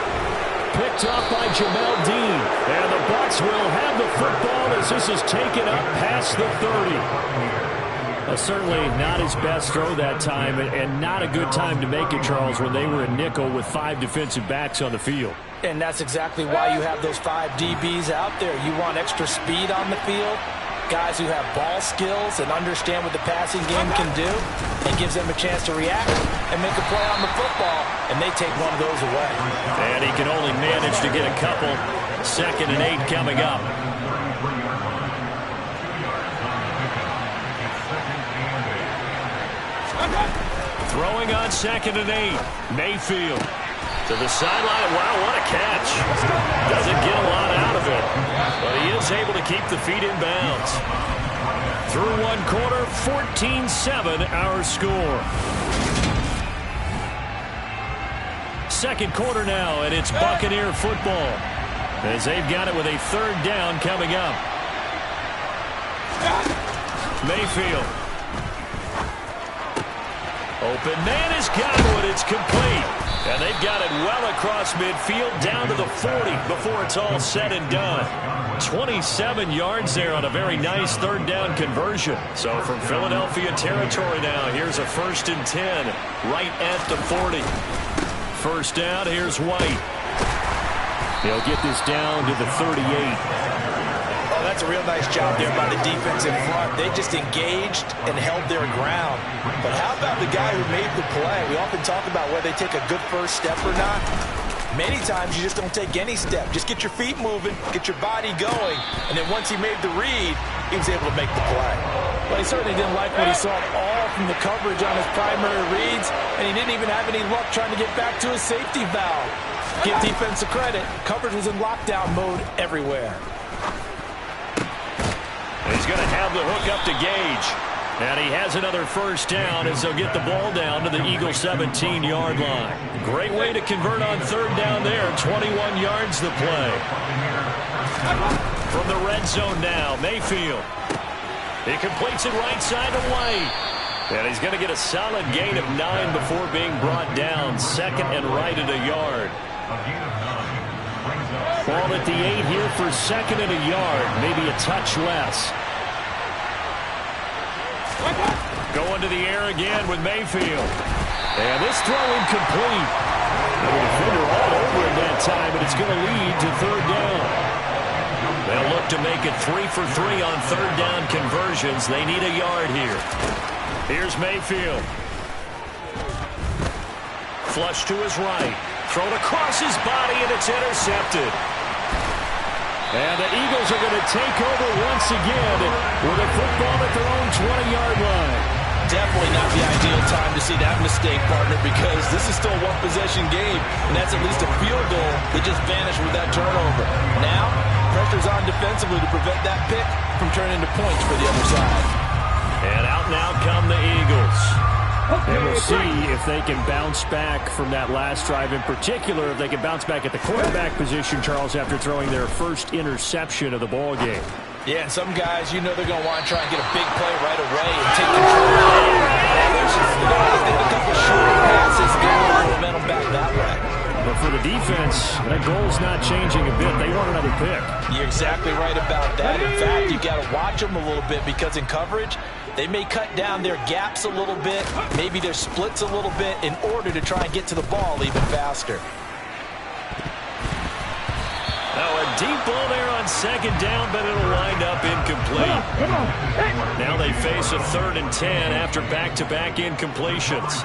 S5: Picked off by Jamel Dean. And the Bucs will have the football as this is taken up past the 30. Certainly not his best throw that time, and not a good time to make it, Charles, when they were in nickel with 5 defensive backs on the field.
S3: And that's exactly why you have those 5 DBs out there. You want extra speed on the field, guys who have ball skills and understand what the passing game can do, and gives them a chance to react and make a play on the football, and they take one of those away.
S5: And he can only manage to get a couple. 2nd and 8 coming up. Throwing on 2nd and 8. Mayfield to the sideline. Wow, what a catch. Doesn't get a lot out of it, but he is able to keep the feet in bounds. Through one quarter, 14-7 our score.
S2: second quarter now, and it's Buccaneer football as they've got it with a third down coming up. Mayfield. Open man has got one. It's complete. And they've got it well across midfield down to the 40 before it's all said and done. 27 yards there on a very nice third down conversion. So from Philadelphia territory now, here's a 1st and 10 right at the 40. First down, here's White. They'll get this down to the 38.
S3: Oh, that's a real nice job there by the defense in front. They just engaged and held their ground. But how about the guy who made the play? We often talk about whether they take a good first step or not. Many times you just don't take any step. Just get your feet moving, get your body going, and then once he made the read, he was able to make the play.
S7: But he certainly didn't like what he saw at all from the coverage on his primary reads, and he didn't even have any luck trying to get back to his safety valve. Give defense a credit. Coverage was in lockdown mode everywhere.
S2: He's going to have the hook up to Gage. And he has another first down as they'll get the ball down to the Eagles' 17-yard line. Great way to convert on third down there. 21 yards the play. From the red zone now, Mayfield. He completes it right side to White. And he's going to get a solid gain of 9 before being brought down. Second and right at a yard. Ball at the 8 here for second and a yard. Maybe a touch less. Going to the air again with Mayfield. And this throw incomplete. The defender all over him that time, but it's going to lead to third down. They'll look to make it 3 for 3 on third down conversions. They need a yard here. Here's Mayfield. Flush to his right. Thrown across his body, and it's intercepted. And the Eagles are going to take over once again with a football at their own 20-yard line.
S3: Definitely not the ideal time to see that mistake, partner, because this is still a one-possession game, and that's at least a field goal that just vanished with that turnover. Now, pressure's on defensively to prevent that pick from turning into points for the other side.
S2: And out now come the Eagles. And we'll see if they can bounce back from that last drive, in particular, if they can bounce back at the quarterback position, Charles, after throwing their first interception of the ball game.
S3: Yeah, and some guys, you know they're going to want to try and get a big play right away and take control of the game. Others, they're going to think a couple short passes, get a little momentum back that way.
S2: But for the defense, that goal's not changing a bit. They want another pick.
S3: You're exactly right about that. In fact, you've got to watch them a little bit because in coverage, they may cut down their gaps a little bit, maybe their splits a little bit in order to try and get to the ball even faster.
S2: Now a deep ball there on second down, but it'll wind up incomplete. Now they face a 3rd and 10 after back-to-back incompletions.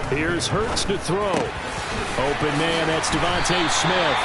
S2: Here's Hurts to throw. Open man, that's Devontae Smith.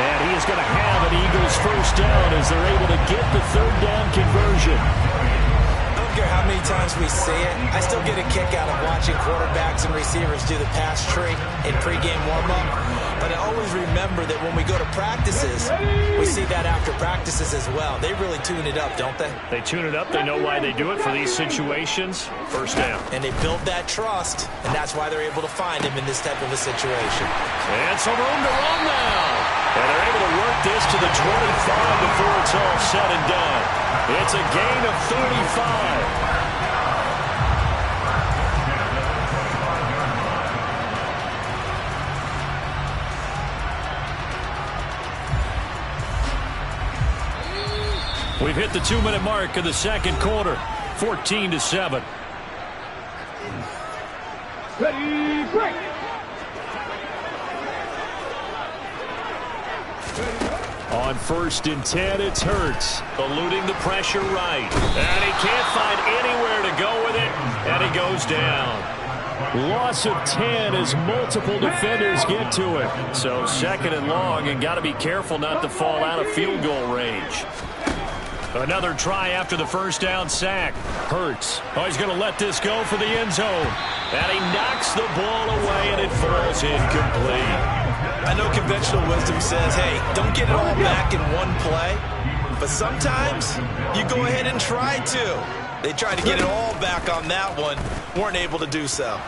S2: And he is going to have an Eagles first down as they're able to get the third down conversion.
S3: I don't care how many times we say it, I still get a kick out of watching quarterbacks and receivers do the pass tree in pregame warm-up. But I always remember that when we go to practices, we see that after practices as well. They really tune it up, don't they?
S2: They tune it up. They know why they do it for these situations. First down.
S3: And they build that trust, and that's why they're able to find him in this type of a situation.
S2: And some room to run now. And they're able to work this to the 25 before it's all said and done. It's a gain of 35. We've hit the 2-minute mark of the second quarter. 14-7.
S8: Ready, break.
S2: On 1st and 10, it's Hurts. Eluding the pressure right. And he can't find anywhere to go with it. And he goes down. Loss of 10 as multiple defenders get to it. So second and long, and got to be careful not to fall out of field goal range. Another try after the first down sack. Hurts. Oh, he's going to let this go for the end zone. And he knocks the ball away, and it falls incomplete.
S3: I know conventional wisdom says, hey, don't get it all back in one play. But sometimes you go ahead and try to. They tried to get it all back on that one. Weren't able to do so.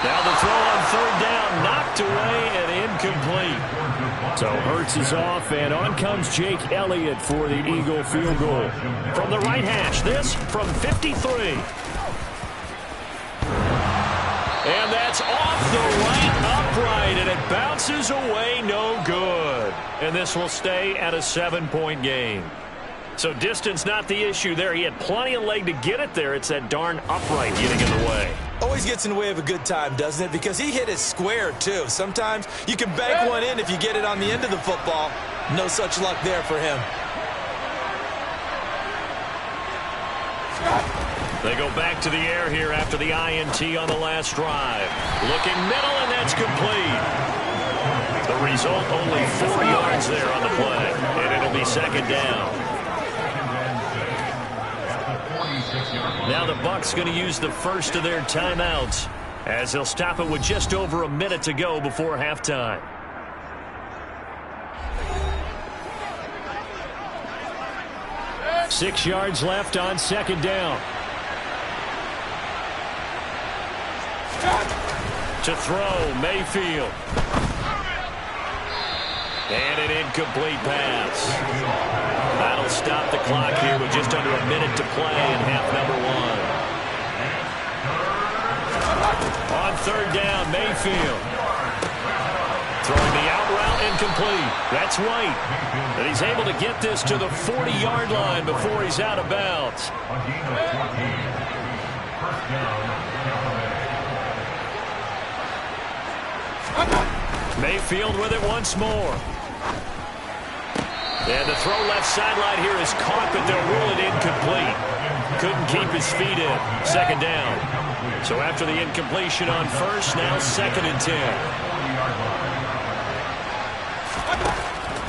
S5: Now the throw on third down, knocked away and incomplete.
S2: So Hurts is off, and on comes Jake Elliott for the Eagle field goal.
S5: From the right hash, this from 53. And that's off the right upright, and it bounces away, no good. And this will stay at a 7-point game. So distance not the issue there. He had plenty of leg to get it there. It's that darn upright getting in the way.
S3: Always gets in the way of a good time, doesn't it? Because he hit it square, too. Sometimes you can bank one in if you get it on the end of the football. No such luck there for him.
S5: They go back to the air here after the INT on the last drive. Looking middle, and that's complete. The result, only 4 yards there on the play. And it'll be second down. Now the Bucs going to use the first of their timeouts as they'll stop it with just over a minute to go before halftime.
S2: Six yards left on second down.
S5: To throw, Mayfield. And an incomplete pass. That'll stop the clock here with just under a minute to play in half number 1. On third down, Mayfield. Throwing the out route, incomplete. That's White. And he's able to get this to the 40-yard line before he's out of bounds. Mayfield with it once more. And the throw left sideline here is caught, but they'll rule it incomplete. Couldn't keep his feet in. Second down. So after the incompletion on first, now second and 10.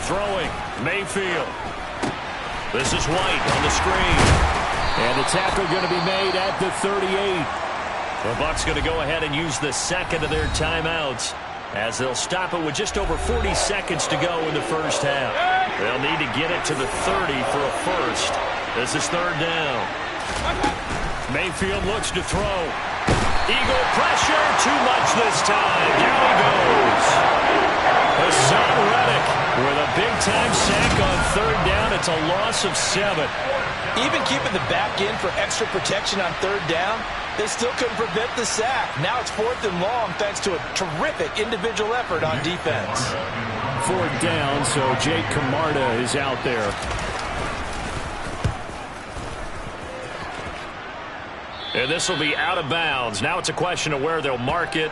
S5: Throwing, Mayfield. This is White on the screen.
S2: And the tackle going to be made at the 38.
S5: The Bucs going to go ahead and use the second of their timeouts as they'll stop it with just over 40 seconds to go in the first half. They'll need to get it to the 30 for a first. This is third down. Mayfield looks to throw. Eagle pressure, too much this time. Down he goes. Hassan Reddick with a big-time sack on third down. It's a loss of 7.
S3: Even keeping the back in for extra protection on third down, they still couldn't prevent the sack. Now it's 4th and long thanks to a terrific individual effort on defense.
S2: Fourth down, so Jake Camarda is out there.
S5: And this will be out of bounds. Now it's a question of where they'll mark it.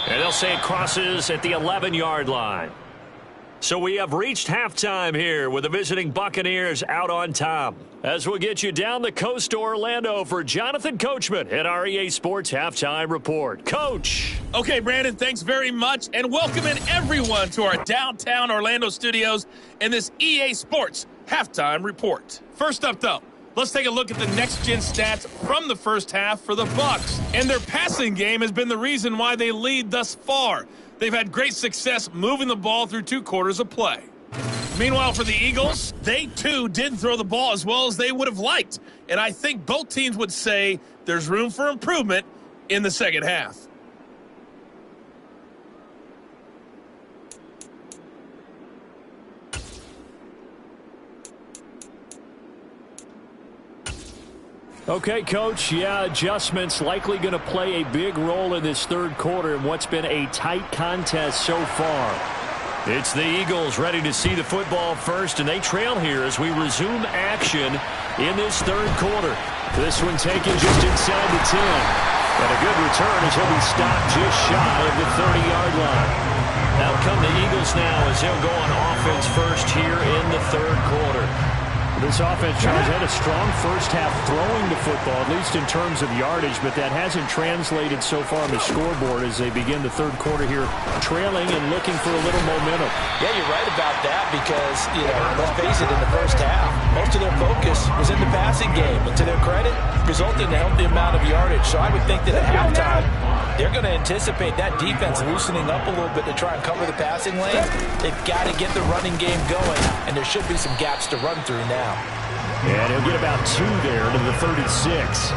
S5: And they'll say it crosses at the 11-yard line. So we have reached halftime here with the visiting Buccaneers out on top. As we'll get you down the coast to Orlando for Jonathan Coachman at our EA Sports Halftime Report. Coach.
S6: Okay, Brandon, thanks very much. And welcome in everyone to our downtown Orlando studios and this EA Sports Halftime Report. First up, though, let's take a look at the next-gen stats from the first half for the Bucs. And their passing game has been the reason why they lead thus far. They've had great success moving the ball through 2 quarters of play. Meanwhile, for the Eagles, they too didn't throw the ball as well as they would have liked. And I think both teams would say there's room for improvement in the second half.
S2: Okay, Coach, adjustments likely going to play a big role in this third quarter in what's been a tight contest so far.
S5: It's the Eagles ready to see the football first, and they trail here as we resume action in this third quarter.
S2: This one taken just inside the 10.
S5: And a good return as he'll be stopped just shy of the 30-yard line. Now come the Eagles now as they'll go on offense first here in the third quarter.
S2: This offense, Charles, had a strong first half throwing the football, at least in terms of yardage, but that hasn't translated so far on the scoreboard as they begin the third quarter here, trailing and looking for a little momentum.
S3: Yeah, you're right about that because, let's face it, in the first half, most of their focus was in the passing game. And to their credit, resulted in a healthy amount of yardage. So I would think that at halftime, they're going to anticipate that defense loosening up a little bit to try and cover the passing lane. They've got to get the running game going, and there should be some gaps to run through now.
S2: And he'll get about 2 there to the 36.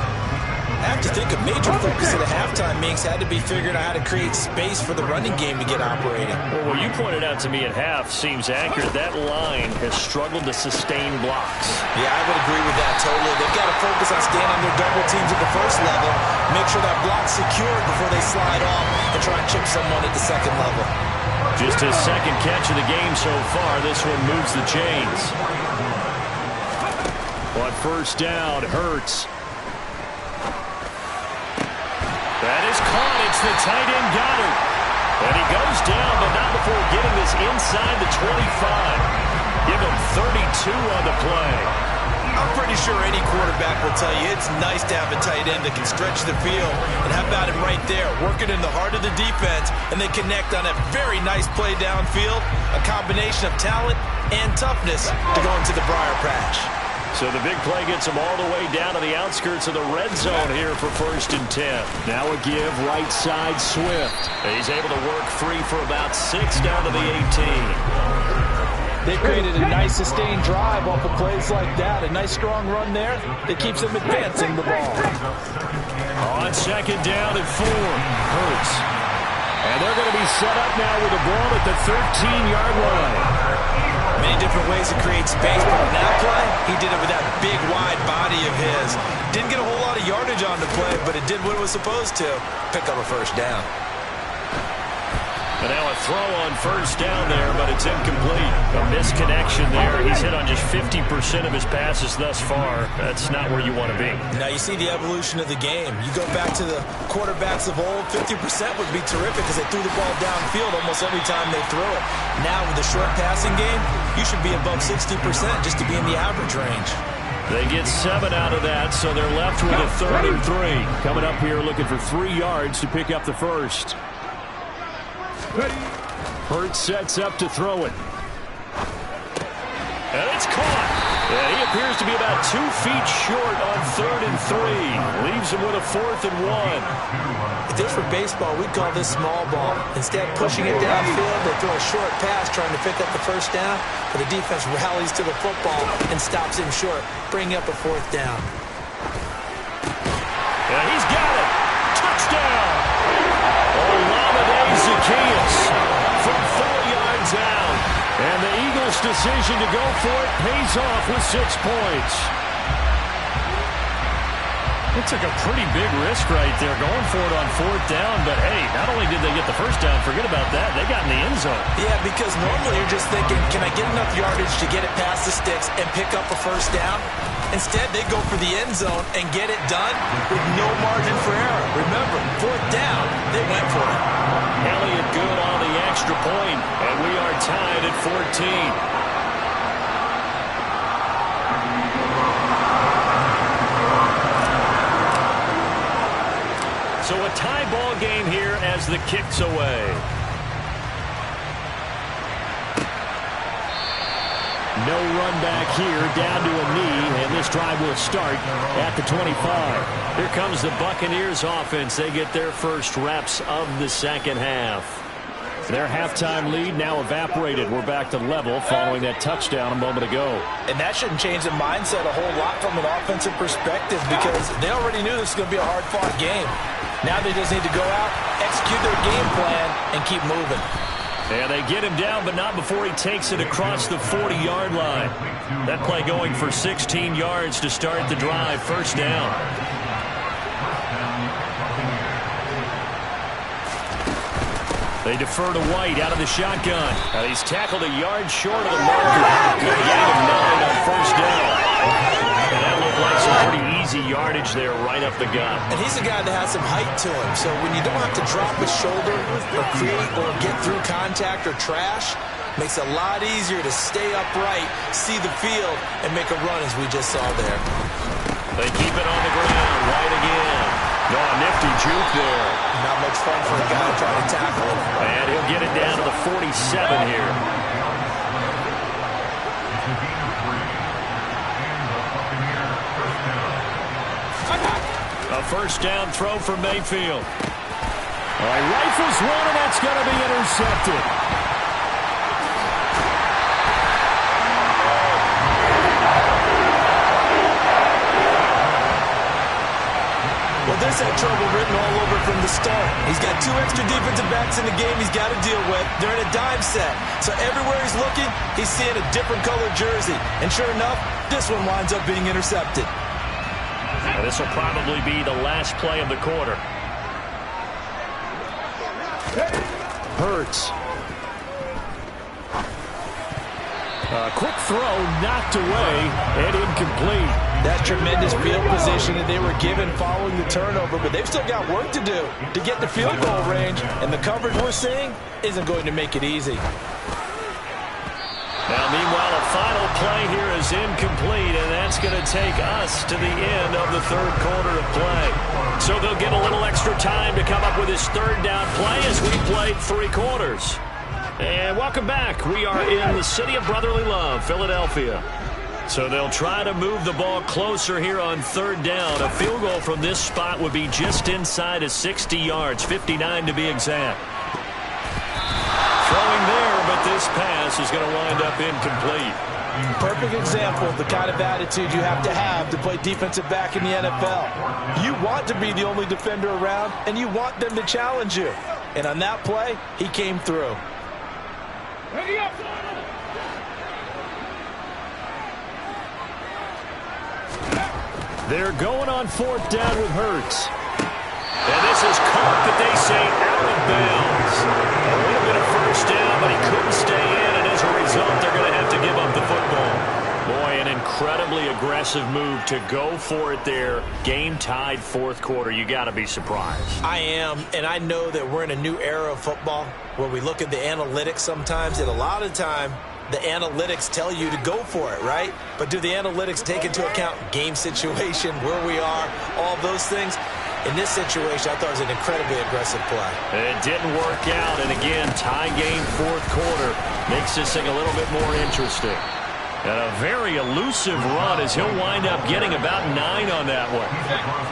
S3: I have to think a major focus of the halftime meetings had to be figuring out how to create space for the running game to get operating.
S5: Well, what you pointed out to me at half seems accurate. That line has struggled to sustain blocks.
S3: Yeah, I would agree with that totally. They've got to focus on staying on their double teams at the first level, make sure that block's secured before they slide off and try and chip someone at the second level.
S5: Just his second catch of the game so far. This one moves the chains. On first down, Hurts. That is caught. It's the tight end Goddard. And he goes down, but not before getting this inside the 25. Give him 32 on the play.
S3: I'm pretty sure any quarterback will tell you it's nice to have a tight end that can stretch the field. And how about him right there, working in the heart of the defense, and they connect on a very nice play downfield, a combination of talent and toughness to go into the briar patch.
S5: So the big play gets him all the way down to the outskirts of the red zone here for 1st and 10. Now a give right side Swift. He's able to work free for about 6 down to the 18.
S7: They created a nice sustained drive off of plays like that. A nice strong run there that keeps them advancing the ball.
S5: On 2nd down and 4. Hurts. And they're going to be set up now with the ball at the 13-yard line.
S3: Many different ways to create space, but on that play, he did it with that big, wide body of his. Didn't get a whole lot of yardage on the play, but it did what it was supposed to. Pick up a first down.
S5: And now a throw on first down there, but it's incomplete. A misconnection there. He's hit on just 50% of his passes thus far. That's not where you want to be.
S3: Now you see the evolution of the game. You go back to the quarterbacks of old, 50% would be terrific because they threw the ball downfield almost every time they threw it. Now with the short passing game, you should be above 60% just to be in the average range.
S5: They get 7 out of that, so they're left with a 3rd and 3. Coming up here looking for 3 yards to pick up the first. Hurts sets up to throw it. And it's caught. And he appears to be about 2 feet short on 3rd and 3. Leaves him with a 4th and 1.
S3: If this were baseball, we'd call this small ball. Instead of pushing it downfield, they throw a short pass trying to pick up the first down, but the defense rallies to the football and stops him short, bringing up a 4th down.
S5: And he's got it. Touchdown. Olamide Zaccheaus from 4 yards out. And the Eagles' decision to go for it pays off with 6 points. It took a pretty big risk right there going for it on 4th down. But, hey, not only did they get the first down, forget about that, they got in the end zone.
S3: Yeah, because normally you're just thinking, can I get enough yardage to get it past the sticks and pick up a first down? Instead, they go for the end zone and get it done with no margin for error. Remember, 4th down, they went for it.
S5: Elliott good on the extra point, and we are tied at 14. So a tie ball game here as the kick's away. No run back here, down to a knee, and this drive will start at the 25. Here comes the Buccaneers offense. They get their first reps of the second half. Their halftime lead now evaporated. We're back to level following that touchdown a moment ago.
S3: And that shouldn't change the mindset a whole lot from an offensive perspective because they already knew this was going to be a hard-fought game. Now they just need to go out, execute their game plan, and keep moving.
S5: And they get him down, but not before he takes it across the 40-yard line. That play going for 16 yards to start the drive. First down. They defer to White out of the shotgun. And he's tackled a yard short of the marker. Good gain of 9 on first down. And that looked like some pretty easy yardage there right up the gut.
S3: And he's a guy that has some height to him. So when you don't have to drop his shoulder or create or get through contact or trash, makes it a lot easier to stay upright, see the field, and make a run as we just saw there.
S5: They keep it on the ground. White again. No, a nifty juke there.
S3: Not much fun for a guy trying to tackle him.
S5: And he'll get it down to the 47 here. A first down throw for Mayfield. All right, rifles one, and that's going to be intercepted.
S3: Well, from the start. He's got 2 extra defensive backs in the game he's got to deal with. They're in a dime set. So everywhere he's looking, he's seeing a different colored jersey. And sure enough, this one winds up being intercepted.
S5: And this will probably be the last play of the quarter.
S2: Hurts. A quick throw knocked away and incomplete.
S7: That's tremendous field position that they were given following the turnover, but they've still got work to do to get the field goal range, and the coverage we're seeing isn't going to make it easy.
S5: Now, meanwhile, a final play here is incomplete, and that's going to take us to the end of the third quarter of play. So they'll get a little extra time to come up with his third down play as we played 3 quarters. And welcome back. We are in the city of brotherly love, Philadelphia. So they'll try to move the ball closer here on third down. A field goal from this spot would be just inside of 60 yards, 59 to be exact. Throwing there, but this pass is going to wind up incomplete.
S7: Perfect example of the kind of attitude you have to play defensive back in the NFL. You want to be the only defender around, and you want them to challenge you. And on that play, he came through.
S8: Ready up.
S2: They're going on fourth down with Hurts.
S5: And this is caught, but they say out of bounds. A little bit of first down, but he couldn't stay in, and as a result, they're going to have to give up the football. Boy, an incredibly aggressive move to go for it there. Game tied fourth quarter. You got to be surprised.
S3: I am, and I know that we're in a new era of football where we look at the analytics sometimes, and a lot of time the analytics tell you to go for it, right? But do the analytics take into account game situation, where we are, all those things? In this situation, I thought it was an incredibly aggressive play.
S5: It didn't work out, and again, tie game fourth quarter makes this thing a little bit more interesting. And a very elusive run as he'll wind up getting about 9 on that one.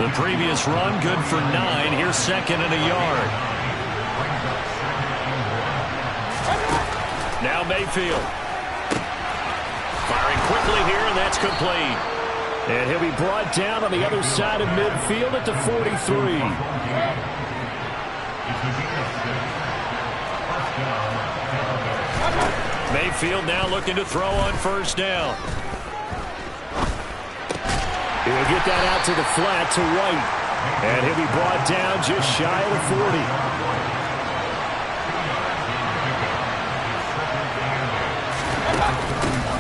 S5: The previous run, good for 9. Here's second and a yard. Now Mayfield. Firing quickly here, and that's complete.
S2: And he'll be brought down on the other side of midfield at the 43.
S5: Mayfield now looking to throw on first down.
S2: He'll get that out to the flat to White. And he'll be brought down just shy of the 40.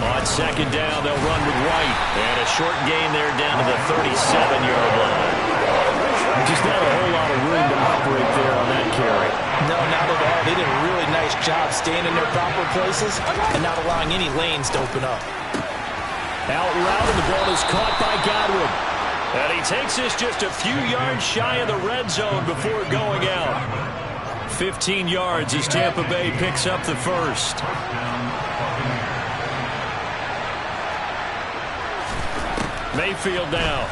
S5: On second down, they'll run with White. And a short gain there down to the 37-yard line.
S2: Just not a whole lot of room to operate there on that carry.
S7: No, not at all. They did a really nice job staying in their proper places and not allowing any lanes to open up.
S2: Out route, and the ball is caught by Godwin.
S5: And he takes this just a few yards shy of the red zone before going out. 15 yards as Tampa Bay picks up the first. Mayfield now.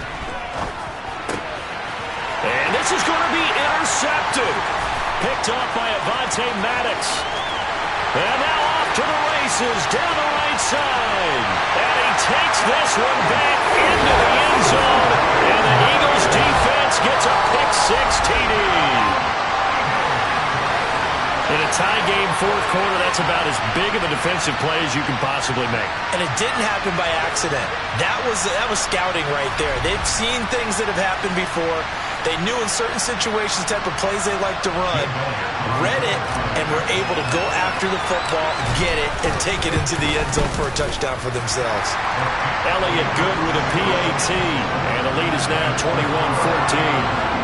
S5: And this is going to be intercepted. Picked off by Avonte Maddox. And now off to the races down the right side. And he takes this one back into the end zone. And the Eagles defense gets a pick-6 TD. In a tie game fourth quarter, that's about as big of a defensive play as you can possibly make.
S3: And it didn't happen by accident. That was scouting right there. They've seen things that have happened before. They knew in certain situations the type of plays they like to run, read it, and were able to go after the football, get it, and take it into the end zone for a touchdown for themselves.
S5: Elliott good with a PAT, and the lead is now 21-14.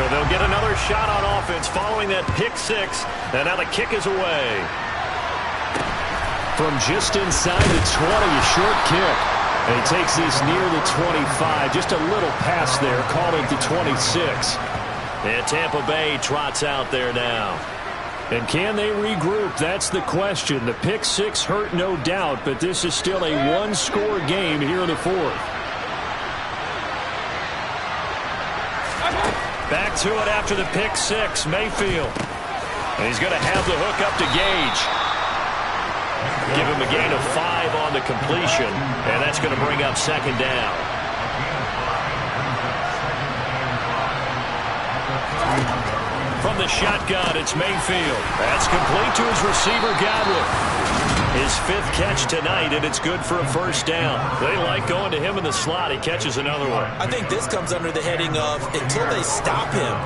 S5: So they'll get another shot on offense following that pick-6, and now the kick is away.
S2: From just inside the 20, a short kick. And he takes this near the 25. Just a little pass there, calling to 26.
S5: And Tampa Bay trots out there now.
S2: And can they regroup? That's the question. The pick-6 hurt, no doubt, but this is still a one-score game here in the fourth.
S5: Back to it after the pick six, Mayfield. And he's going to have the hook up to Gage. Give him a gain of 5 on the completion, and that's going to bring up second down. From the shotgun, it's Mayfield. That's complete to his receiver, Godwin. His 5th catch tonight, and it's good for a first down. They like going to him in the slot. He catches another one.
S3: I think this comes under the heading of until they stop him,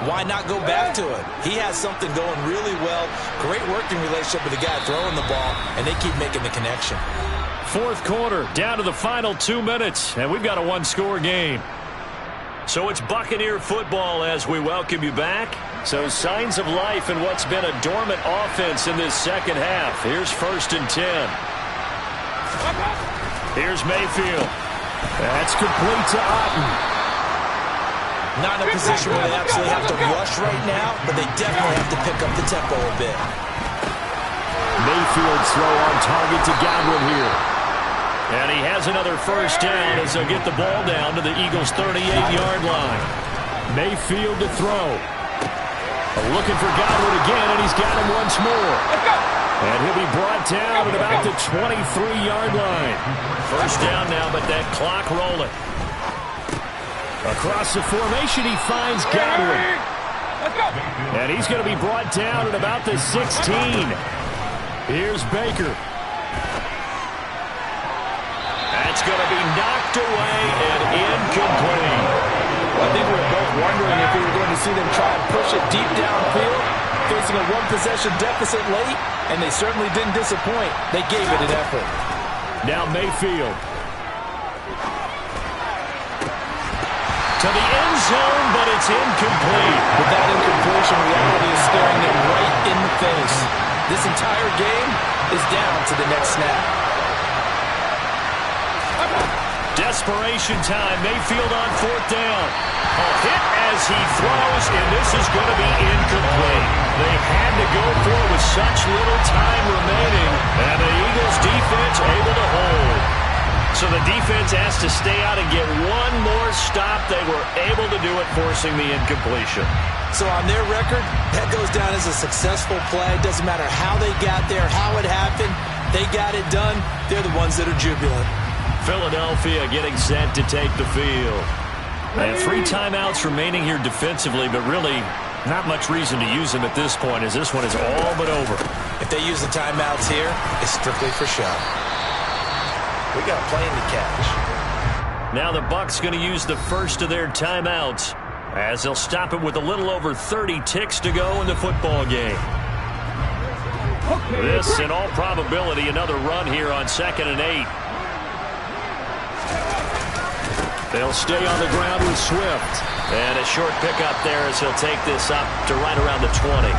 S3: why not go back to it? He has something going really well. Great working relationship with the guy throwing the ball, and they keep making the connection.
S5: Fourth quarter, down to the final 2 minutes, and we've got a one-score game. So it's Buccaneer football as we welcome you back. So signs of life in what's been a dormant offense in this second half. Here's 1st and 10. Here's Mayfield. That's complete to Otten.
S3: Not in a position where they absolutely have to rush right now, but they definitely have to pick up the tempo a bit.
S5: Mayfield's throw on target to Godwin here. And he has another first down as they'll get the ball down to the Eagles' 38-yard line. Mayfield to throw. Looking for Godwin again, and he's got him once more. And he'll be brought down at about the 23-yard line. First down now, but that clock rolling. Across the formation, he finds Godwin. And he's going to be brought down at about the 16. Here's Baker. That's going to be knocked away and incomplete.
S7: I think we were both wondering if we were going to see them try and push it deep downfield, facing a one-possession deficit late, and they certainly didn't disappoint. They gave it an effort.
S5: Now Mayfield. To the end zone, but it's incomplete.
S7: With that incompletion, reality is staring them right in the face. This entire game is down to the next snap.
S5: Desperation time. Mayfield on 4th down. A hit as he throws, and this is going to be incomplete. They had to go for it with such little time remaining, and the Eagles defense able to hold. So the defense has to stay out and get one more stop. They were able to do it, forcing the incompletion.
S3: So on their record, that goes down as a successful play. Doesn't matter how they got there, how it happened. They got it done. They're the ones that are jubilant.
S5: Philadelphia getting set to take the field. And 3 timeouts remaining here defensively, but really not much reason to use them at this point, as this one is all but over.
S3: If they use the timeouts here, it's strictly for show. We got a plane to catch.
S5: Now the Bucs going to use the first of their timeouts, as they'll stop it with a little over 30 ticks to go in the football game. This, in all probability, another run here on 2nd and 8. They'll stay on the ground with Swift. And a short pickup there as he'll take this up to right around the 20.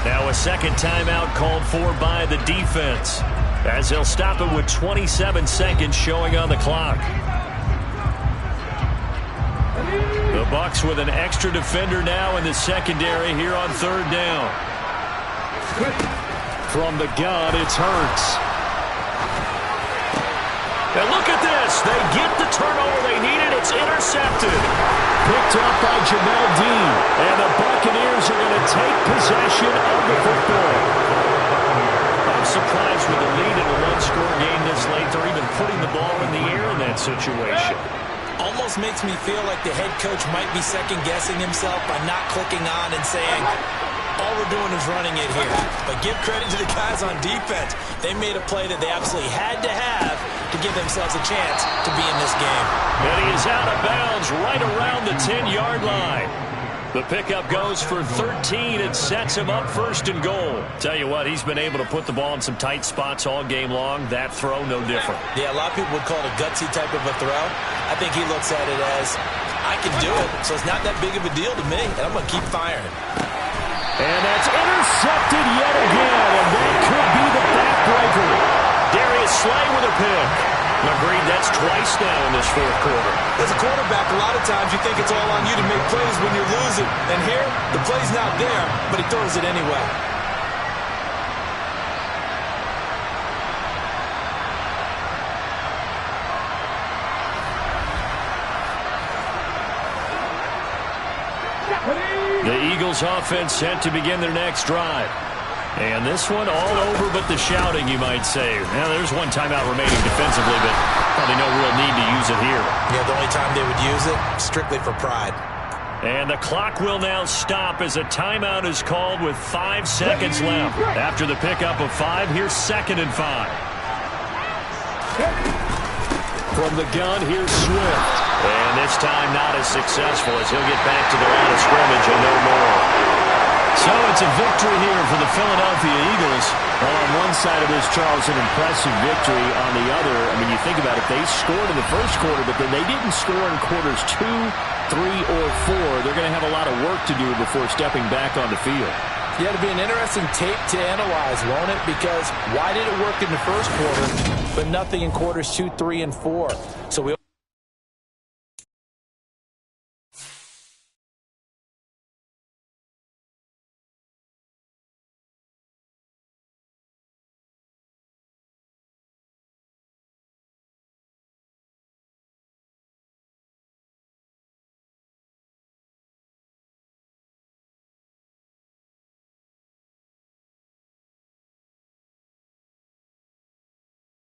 S5: Now a second timeout called for by the defense, as they'll stop it with 27 seconds showing on the clock. The Bucs with an extra defender now in the secondary here on 3rd down. From the gun, it's Hurts. And look at this. They get the turnover they needed. It's intercepted. Picked up by Jamel Dean. And the Buccaneers are going to take possession of the football. I'm surprised with the lead in a one-score game this late. They're even putting the ball in the air in that situation.
S3: Almost makes me feel like the head coach might be second-guessing himself by not clicking on and saying, all we're doing is running it here. But give credit to the guys on defense. They made a play that they absolutely had to have to give themselves a chance to be in this game.
S5: And he is out of bounds right around the 10-yard line. The pickup goes for 13 and sets him up 1st and goal. Tell you what, he's been able to put the ball in some tight spots all game long. That throw, no different.
S3: Yeah, a lot of people would call it a gutsy type of a throw. I think he looks at it as, I can do it, so it's not that big of a deal to me, and I'm going to keep firing.
S5: And that's intercepted yet again, and that could be the backbreaker. Darius Slay with a pick. Agreed, that's twice now in this 4th quarter.
S3: As a quarterback, a lot of times you think it's all on you to make plays when you're losing. And here, the play's not there, but he throws it anyway.
S5: Eagles offense set to begin their next drive. And this one all over but the shouting, you might say. Now, there's one timeout remaining defensively, but probably no real need to use it here.
S3: Yeah, the only time they would use it, strictly for pride.
S5: And the clock will now stop as a timeout is called with 5 seconds left. After the pickup of 5, here's 2nd and 5. From the gun, here's Swift. And this time not as successful as he'll get back to the line of scrimmage and no more.
S2: So it's a victory here for the Philadelphia Eagles.
S9: Well, on one side of this, Charles, an impressive victory. On the other, I mean, you think about it, they scored in the first quarter, but then they didn't score in quarters 2, 3, or 4. They're going to have a lot of work to do before stepping back on the field.
S7: Yeah, it'll be an interesting tape to analyze, won't it? Because why did it work in the first quarter, but nothing in quarters 2, 3, and 4? So we'll